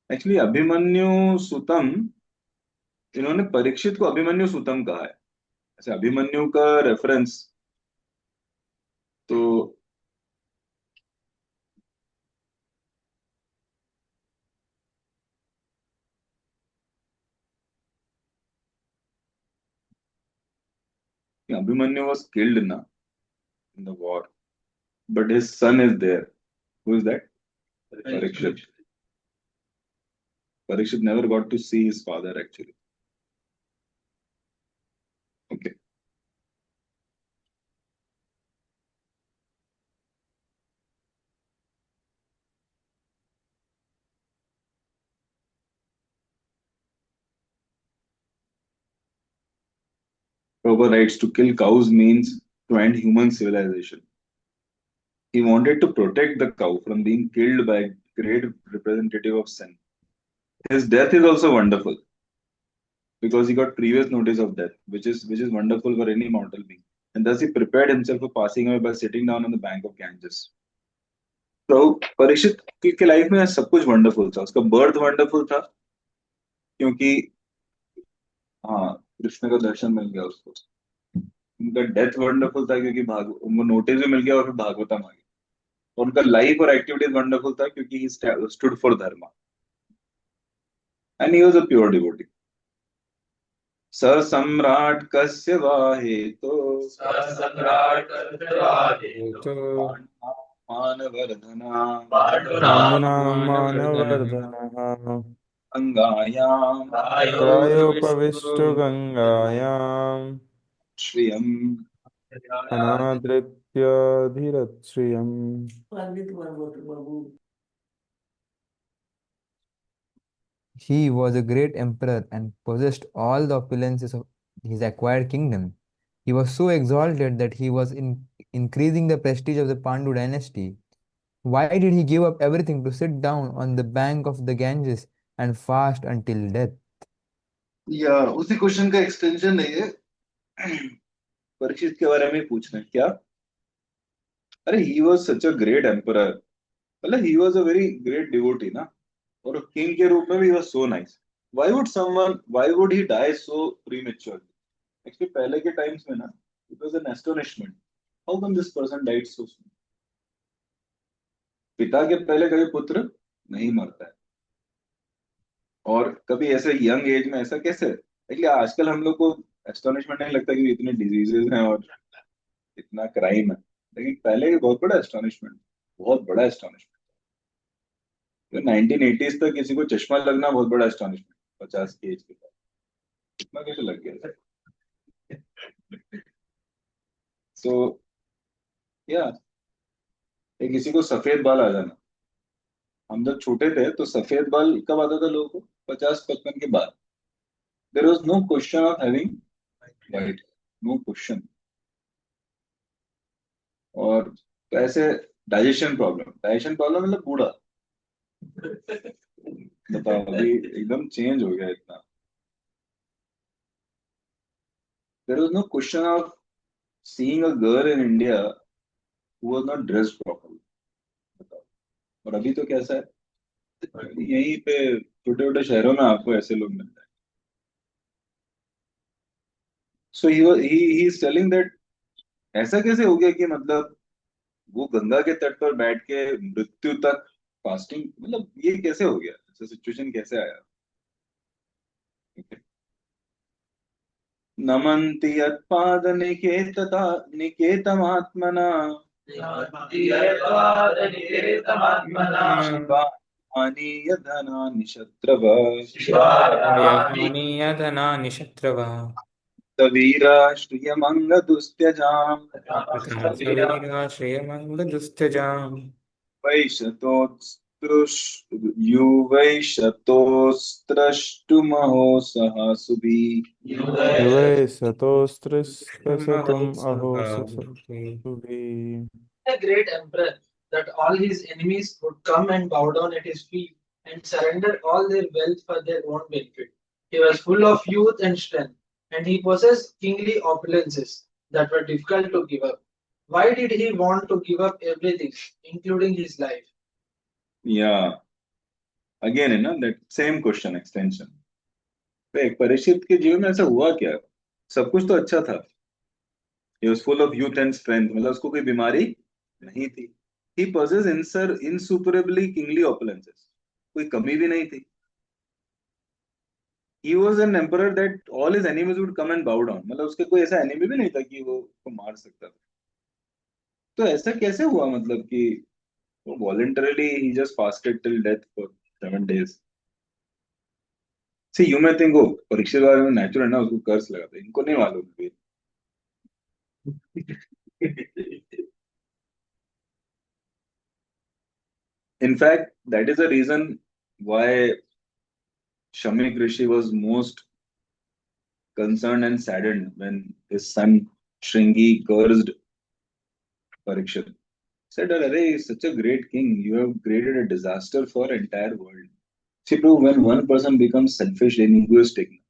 एक्चुअली अभिमन्यु सुतम, इन्होंने परीक्षित को अभिमन्यु सुतम कहा है. अच्छा, अभिमन्यु का रेफरेंस तो Abhimanyu was killed na in the war, but his son is there. Who is that? Parikshit. Parikshit never got to see his father actually. Okay. Prabhupada writes to kill cows means to end human civilization. He wanted to protect the cow from being killed by a great representative of sin. His death is also wonderful because he got previous notice of death, which is wonderful for any mortal being. And thus he prepared himself for passing away by sitting down on the bank of Ganges. तो परीक्षित के life में सब कुछ wonderful था. उसका birth wonderful था क्योंकि हाँ, कृष्ण का दर्शन मिल गया उसको. उनका डेथ वंडरफुल था क्योंकि उनको नोटिस भी मिल गया और फिर भागवतम आ गया. और उनका लाइफ और एक्टिविटीज वंडरफुल था क्योंकि ही स्टूड फॉर धर्म and he was a pure devotee. स सम्राट कस्य वाहे तो मानवर्धना पाण्डुनामानवर्धनः अंगायाम प्रायोपविष्टो गङ्गायां श्रियम् अनादृत्याधिरश्रियम्. He was a great emperor and possessed all the opulences of his acquired kingdom. He was so exalted that he was increasing the prestige of the Pandu dynasty. Why did he give up everything to sit down on the bank of the Ganges and fast until death? या उसी question का extension है ये. परीक्षित के बारे में पूछना है क्या. अरे he was such a great emperor, मतलब he was a very great devotee ना, और किंग के रूप में भी was so nice. Why would he die so prematurely. Actually पहले के टाइम्स में ना it was an astonishment, how come this person died so soon. पिता के पहले कभी पुत्र नहीं मरता है, और कभी ऐसे यंग एज में ऐसा कैसे. एक्चुअली आजकल हम लोग को एस्टोनिशमेंट नहीं लगता कि इतने डिजीजेस हैं और इतना क्राइम है, लेकिन पहले बहुत बड़ा एस्टोनिशमेंट, बहुत बड़ा एस्टोनिशमेंट. 1980s तक किसी को चश्मा लगना बहुत बड़ा एस्टोनिशमेंट, 50 की एज के बाद इतना कैसे लग गया. सो या किसी को सफेद बाल आ जाना. हम जब छोटे थे तो सफेद बाल कब आता था लोगों को, 50-55 के बाद. There was no question of having white, no question. और तो ऐसे डाइजेशन प्रॉब्लम मतलब बूढ़ा. बताओ, अभी एकदम चेंज हो गया इतना. There was no question of seeing a girl in India who was not dressed properly. बताओ. और अभी तो कैसा है, यहीं पे छोटे छोटे शहरों में आपको ऐसे लोग मिलते हैं. सो ही इज टेलिंग दैट ऐसा कैसे हो गया कि मतलब वो गंगा के तट पर बैठ के मृत्यु तक फास्टिंग, मतलब ये कैसे हो गया, ऐसा सिचुएशन कैसे आया. नमन्ति यत्पादनिकेतता निकेतमात्मना शिवानीय धनानि शत्रव शिवायमानीय धनानि शत्रवः वीरा श्रियमङ्गदुस्त्यजाम् तथा सवीरा श्रेयमङ्गलदुस्तजाम् वैशतोत्स्त्रुष् युवैशतोस्त्रष्टुमहो सहासुभि युवै सतोस्त्रस्तसतुम् अहो सहासुभिः ससुभिः A great emperor that all his enemies would come and bow down at his feet and surrender all their wealth for their own benefit. He was full of youth and strength, and he possessed kingly opulences that were difficult to give up. Why did he want to give up everything, including his life? Yeah, again, that same question extension. एक परीक्षित के जीवन में ऐसा हुआ क्या? सब कुछ तो अच्छा था. He was full of youth and strength. मतलब उसको कोई बीमारी नहीं थी. He possessed insuperably kingly opulences. कोई कमी भी नहीं थी. He was an emperor that all his enemies would come and bow down. मतलब उसके कोई ऐसा enemy भी नहीं था कि वो उसको मार सकता था. तो ऐसा कैसे हुआ मतलब कि वो voluntarily he just fasted till death for 7 days. See, you may think, oh, परीक्षा बारे में नेचुरल है ना, उसको कर्स लगा था. इनको नहीं मालूम भी. In fact, that is the reason why Shamik Rishi was most concerned and saddened when his son Shringi cursed Parikshit. Said, "Arey, he's such a great king. You have created a disaster for entire world." See, bro, when one person becomes selfish and egoistic,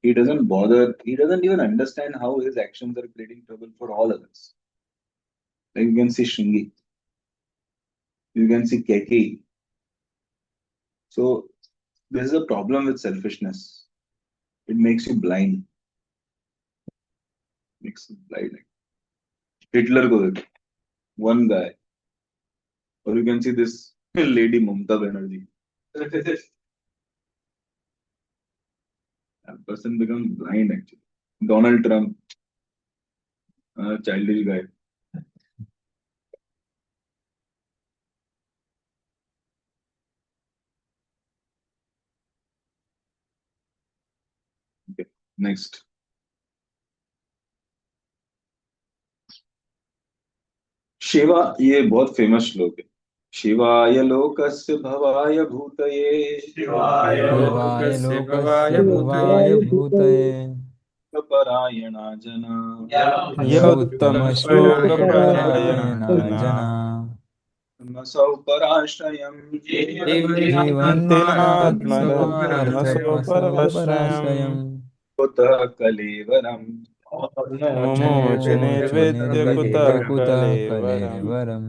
he doesn't bother. He doesn't even understand how his actions are creating trouble for all others. Like you can see Shringi, you can see Keki. So this is a problem with selfishness. It makes you blind. Makes you blind. Hitler को देखो, one guy, or you can see this lady Mamata Banerjee. That person becomes blind actually. Donald Trump, childish guy. Okay, next. Shiva, ये बहुत famous श्लोक है. शिवाय लोकस्य भवाय भूतये शिवाय लोकस्य भवाय भूतये परायणा जना य य उत्तमश्लोकपरायणा उत्तमश्लोकपरायणा जना नमसौ पराश्रयम् जीवन्ति नात्मरत्मसो परवश्रयम् कुतः कलेवरम् मुमुच मुमुक्षु निर्विद्य कुतः निर्विद्य कुतः कलेवरम् कलेवरम्.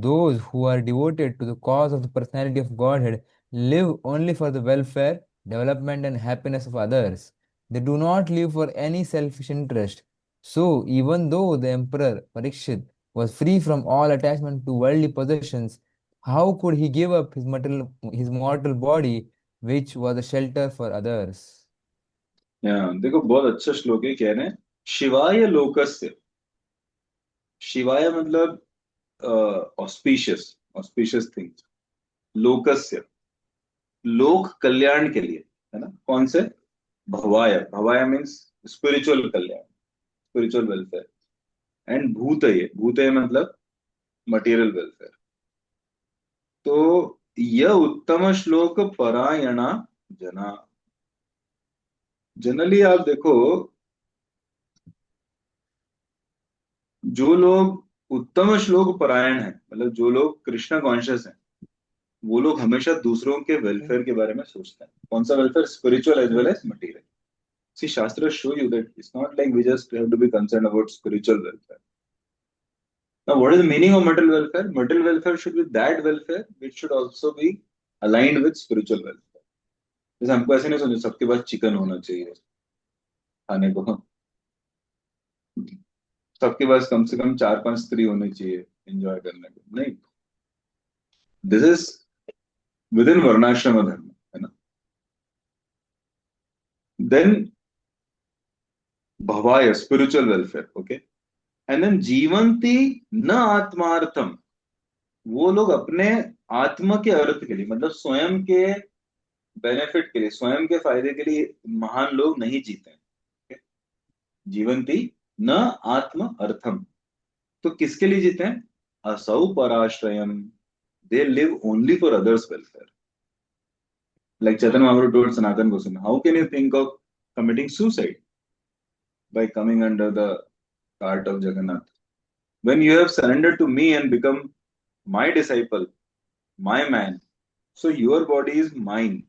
Those who are devoted to the cause of the personality of Godhead live only for the welfare, development, and happiness of others. They do not live for any selfish interest. So, even though the Emperor Parikshit was free from all attachment to worldly possessions, how could he give up his mortal body, which was a shelter for others? देखो बहुत अच्छा श्लोक है. कह रहे हैं शिवाय लोकस्य. शिवाय मतलब ऑस्पिशियस थिंग्स. लोकस्य, लोक कल्याण के लिए, है ना. कौन से? भवाय. भवाय मीन्स स्पिरिचुअल कल्याण, स्पिरिचुअल वेलफेयर. एंड भूतये, भूतये मतलब मटेरियल वेलफेयर. तो यह उत्तम श्लोक परायणा जना. जनरली आप देखो, जो लोग उत्तम श्लोक परायण है, मतलब जो लोग कृष्ण कॉन्शियस हैं, वो लोग हमेशा दूसरों के वेलफेयर के बारे में सोचते हैं. कौन सा welfare? Spiritual as well as material. See, Shastra show you that it's not like we just have to be concerned about spiritual welfare. Now, what is the meaning of material welfare? Material welfare should be that welfare which should also be aligned with spiritual welfare. जैसे हमको ऐसे नहीं समझो सबके पास chicken होना चाहिए खाने को. सबके पास कम से कम 4-5 स्त्री होनी चाहिए एंजॉय करने को. नहीं, दिस इज विद इन वर्णाश्रम धर्म, है ना. then bhavaya, spiritual welfare, okay, and then जीवंती न आत्मार्थम, वो लोग अपने आत्मा के अर्थ के लिए, मतलब स्वयं के बेनिफिट के लिए, स्वयं के फायदे के लिए महान लोग नहीं जीते हैं, okay? जीवंती न आत्म अर्थम, तो किसके लिए जीते हैं? असौ पराश्रयम, they live only for others welfare. Like Chaitanya Mahaprabhu told Sanatan Goswami, how can you think of committing suicide by coming under the cart of Jagannath? When you have surrendered to me and become my disciple, my man, so your body is mine,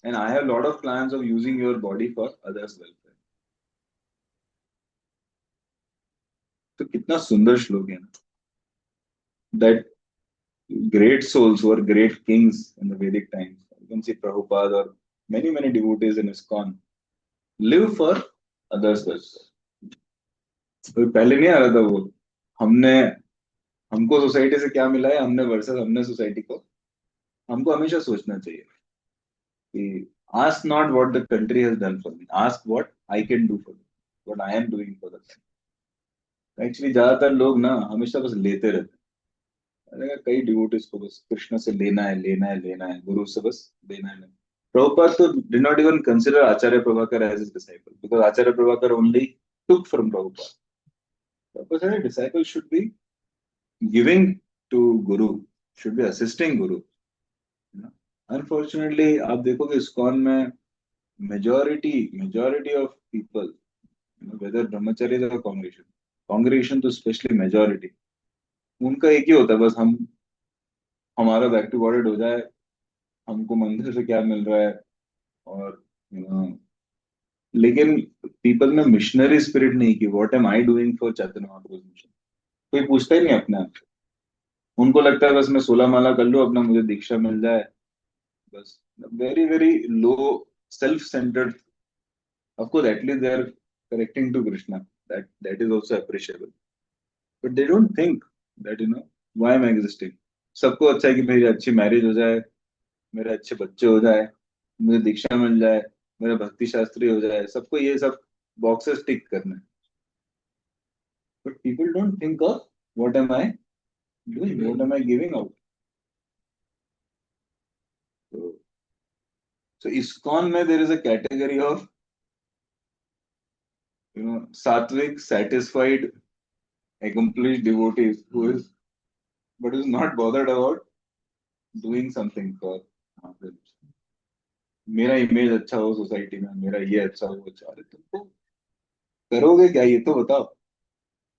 and I have a lot of plans of using your body for others' welfare. तो कितना सुंदर श्लोक है ना, that great souls who are great kings in the Vedic times, you can see Prabhupada or many devotees in ISKCON, live for others' welfare. तो पहले नहीं आ रहा था वो, हमने हमको सोसाइटी से क्या मिला है, हमने वर्सेस हमने सोसाइटी को. हमको हमेशा सोचना चाहिए कि ask not what the country has done for me, ask what I can do for them, what I am doing for them. Actually ज्यादातर लोग ना हमेशा बस लेते रहते हैं. अरे कई डिवोटीज को बस कृष्ण से लेना है, लेना है, लेना है, गुरु से बस लेना है. Prabhupada तो did not even consider Acharya Prabhakar as his disciple, because Acharya Prabhakar only took from Prabhupada. Prabhupada said a disciple should be giving to Guru, should be assisting Guru. Unfortunately, आप देखोगे ISKCON में majority of people, whether brahmacharis or congregation तो especially majority, उनका एक ही होता है, बस हम हमारा बैक टू गॉडेड हो जाए, हमको मंदिर से क्या मिल रहा है, और लेकिन पीपल में मिशनरी स्पिरिट नहीं की, what am I doing for Chaitanya Mahaprabhu mission. कोई पूछता ही नहीं अपने आप से. उनको लगता है बस मैं 16 माला कर लूं, अपना मुझे दीक्षा मिल जाए, बस. very low self-centered. Of course, at least they are correcting to Krishna, that is also appreciable, but they don't think that why am I existing. सबको अच्छा है कि मेरी अच्छी मैरिज हो जाए, मेरे अच्छे बच्चे हो जाए, मुझे दीक्षा मिल जाए, मेरा भक्ति शास्त्री हो जाए, सबको ये सब बॉक्सेस टिक करना है. But people don't think of what am I doing, what am I giving out. So ISKCON में there is a category of sattvic, satisfied, accomplished devotees who is not bothered about doing something for others. मेरा image अच्छा हो society में, मेरा ये अच्छा हो, अच्छा. अरे तुमको करोगे क्या ये तो बताओ.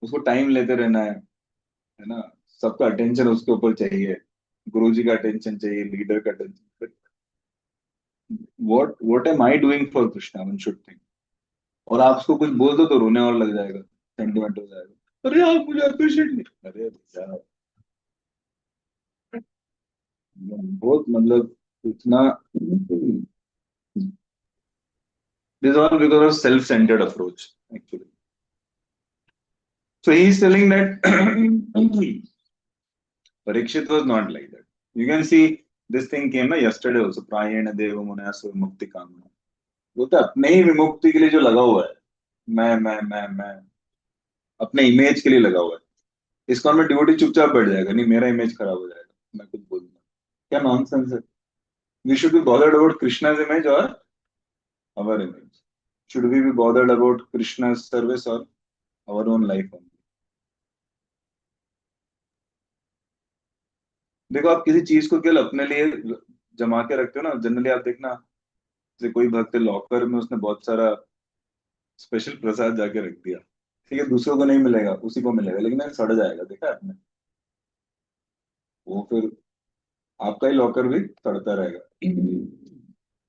उसको टाइम लेते रहना है ना, सबका अटेंशन उसके ऊपर चाहिए, गुरुजी का अटेंशन चाहिए, लीडर का attention. what am I doing for Krishna, one should think. और आप उसको कुछ बोल दो तो रोने और लग जाएगा, सेंटिमेंट हो जाएगा, अरे आप मुझे अप्रिशिएट नहीं. अरे यार बहुत मतलब इतना, this is all because of self-centered approach actually. So he is telling that Parikshit was not like that. You can see this thing came yesterday also, prayena devo munasur mukti kamana. वो तो अपने ही विमुक्ति के लिए जो लगा हुआ है, मैं अपने इमेज के लिए लगा हुआ है. ISKCON में डिवोटी चुपचाप बैठ जाएगा, नहीं मेरा इमेज खराब हो जाएगा, मैं कुछ बोलूंगा. क्या नॉनसेंस है. We should be bothered about Krishna's image or our image. Should we be bothered about Krishna's service or our own life only? देखो आप किसी चीज को केवल अपने लिए जमा के रखते हो ना, जनरली आप देखना, जैसे कोई भक्त लॉकर में उसने बहुत सारा स्पेशल प्रसाद जाके रख दिया, ठीक है, दूसरों को नहीं मिलेगा, उसी को मिलेगा, लेकिन सड़ जाएगा. देखा आपने, वो फिर आपका ही लॉकर भी सड़ता रहेगा.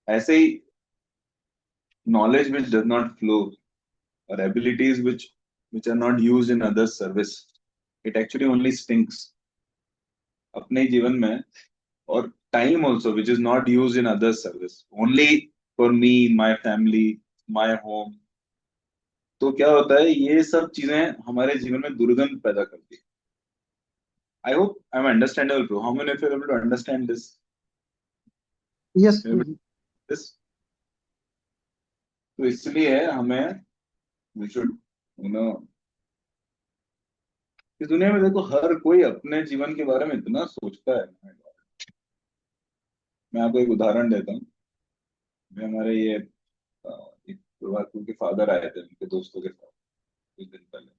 ऐसे ही knowledge which does not flow, or abilities which are not used in others' service, it actually only stinks. अपने जीवन में, और time also which is not used in others' service, only for me, my family, my home, तो क्या होता है, ये सब चीजें हमारे जीवन में दुर्गंध पैदा करती है. I hope I'm understandable, bro. How many of you are able to understand this? Yes. This? तो इसलिए हमें वी शुड यू नो इस दुनिया में देखो हर कोई अपने जीवन के बारे में इतना सोचता है। मैं आपको एक उदाहरण देता हूँ। मैं हमारे ये एक प्रभात के फादर आए थे उनके दोस्तों के साथ कुछ दिन पहले।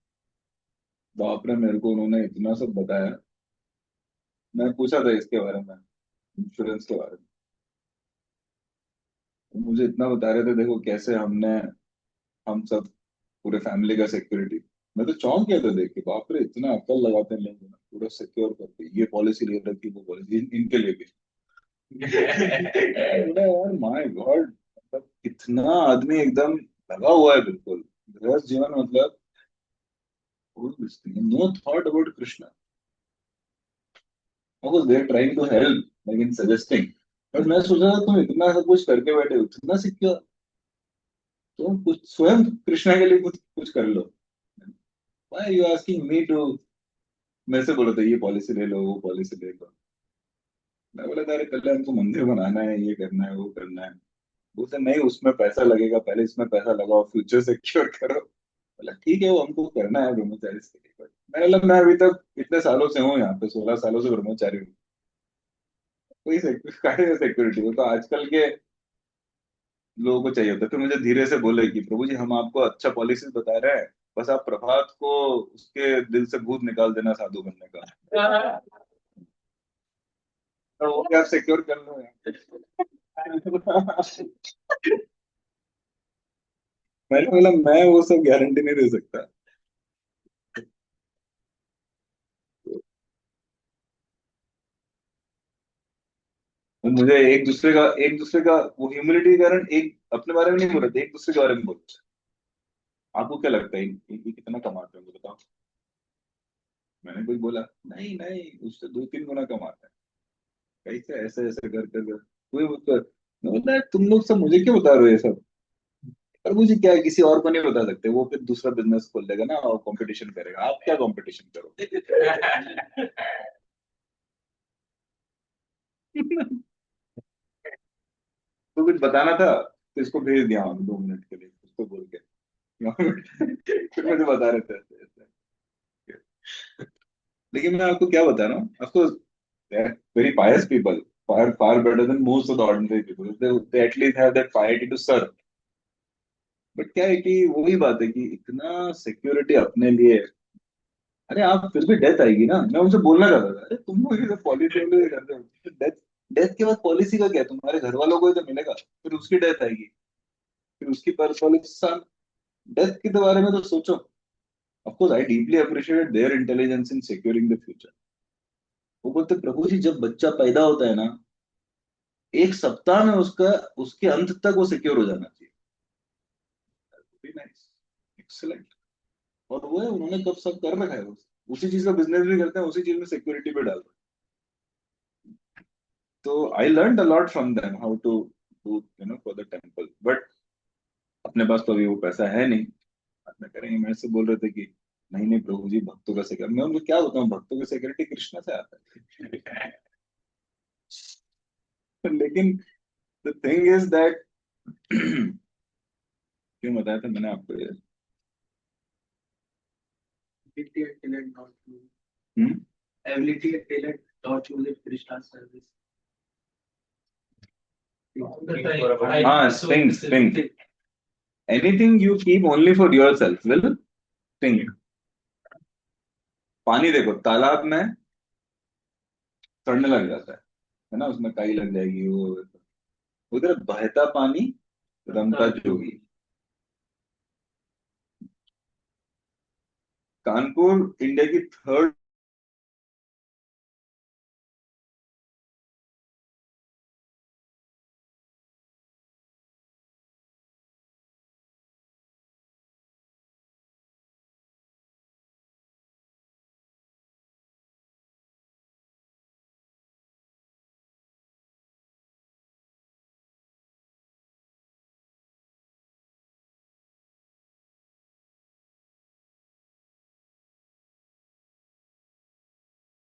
बाप रे, मेरे को उन्होंने इतना सब बताया। मैं पूछा था इसके बारे में, इंश्योरेंस के बारे में। तो मुझे इतना बता रहे थे, देखो कैसे हमने हम सब पूरे फैमिली का सिक्योरिटी। मैं तो चौंक गया था देख के, बाप रे इतना अक्ल लगाते हैं लोग ना, पूरा सिक्योर करके ये पॉलिसी ले रखी, वो पॉलिसी इनके लिए भी। बोला यार माय गॉड, मतलब कितना आदमी एकदम लगा हुआ है बिल्कुल गृहस्थ जीवन, मतलब no thought about Krishna. Of course, they're trying to help, like in suggesting. But मैं सोच रहा था तुम इतना सब कुछ करके बैठे हो, इतना सिक्योर, तुम कुछ स्वयं कृष्णा के लिए कुछ कुछ कर लो। Why are you asking me to? मैं से बोला था ये पॉलिसी ले लो, वो पॉलिसी ले लो। मैं बोला था अरे पहले हमको मंदिर बनाना है, ये करना है, वो करना है। बोलते नहीं, उसमें पैसा लगेगा, पहले इसमें पैसा लगाओ, फ्यूचर सिक्योर करो। बोला ठीक है, वो हमको करना है ब्रह्मचारी के लिए। But मैंने बोला मैं अभी तक इतने सालों से हूँ यहाँ पे, 16 सालों से ब्रह्मचारी हूँ। कोई सिक्योरिटी, वो तो आजकल के लोगों को चाहिए होता है। फिर मुझे धीरे से बोले कि प्रभु जी हम आपको अच्छा पॉलिसीज बता रहे हैं, बस आप प्रभात को उसके दिल से भूत निकाल देना साधु बनने का, तो वो भी आप सिक्योर कर लो यार। मैंने बोला मैं वो सब गारंटी नहीं दे सकता। तो मुझे एक दूसरे का वो ह्यूमिलिटी के कारण एक अपने बारे में नहीं बोल रहे थे, एक दूसरे के बारे में बोल रहे थे। आपको क्या लगता है ये कितना कमाते हैं बताओ? मैंने कुछ बोला नहीं नहीं, उससे 2-3 गुना कमाते हैं, कैसे ऐसे ऐसे कर कोई बोलता, मैं बोलता है तुम लोग सब मुझे क्यों बता रहे हो ये सब? पर मुझे क्या है, किसी और को नहीं बता सकते, वो फिर दूसरा बिजनेस खोल देगा ना और कंपटीशन करेगा। आप क्या कंपटीशन करोगे? तो कुछ बताना था तो इसको भेज दिया हम 2 मिनट के लिए उसको बोल के। फिर मुझे बता रहे थे ऐसे ऐसे। लेकिन मैं आपको क्या बता रहा हूँ, आपको very pious people, far better than most of the ordinary people. They at least have that piety to serve. But क्या है कि वही बात है कि इतना सिक्योरिटी अपने लिए। अरे आप फिर भी डेथ आएगी ना, मैं उनसे बोलना चाहता था, अरे तुम लोग ये पॉलिसी करते हो, डेथ डेथ के बाद पॉलिसी का क्या है? तुम्हारे घर वालों को ही तो मिलेगा, फिर उसकी डेथ आएगी, फिर उसकी पर पॉलिसी। डेथ के बारे में तो सोचो। Of course I deeply appreciate their intelligence in securing the future. वो बोलते प्रभु जी जब बच्चा पैदा होता है ना, 1 सप्ताह में उसका उसके अंत तक वो सिक्योर हो जाना चाहिए। Nice, excellent. और वो है, उन्होंने कब सब कर रखा है, उसी चीज का बिजनेस भी करते हैं, उसी चीज में सिक्योरिटी भी डाल रहे हैं। तो I learn a lot from them how to do for the temple. But अपने पास तो अभी वो पैसा है नहीं, बाद में करेंगे। मेरे से बोल रहे थे कि नहीं नहीं प्रभु जी भक्तों का सिक्योरिटी, मैं उनको क्या बताऊं, भक्तों की सिक्योरिटी कृष्ण से आता है। लेकिन द थिंग इज दैट क्यों बताया था मैंने आपको ये? Ability and talent not to hmm? ability and talent not use it Krishna's service. All the time. हाँ, sting. Anything you keep only for yourself will sting you. पानी देखो तालाब में सड़ने लग जाता है ना, उसमें काई लग जाएगी वो। उधर बहता पानी रमता जोगी। कानपुर इंडिया की 3rd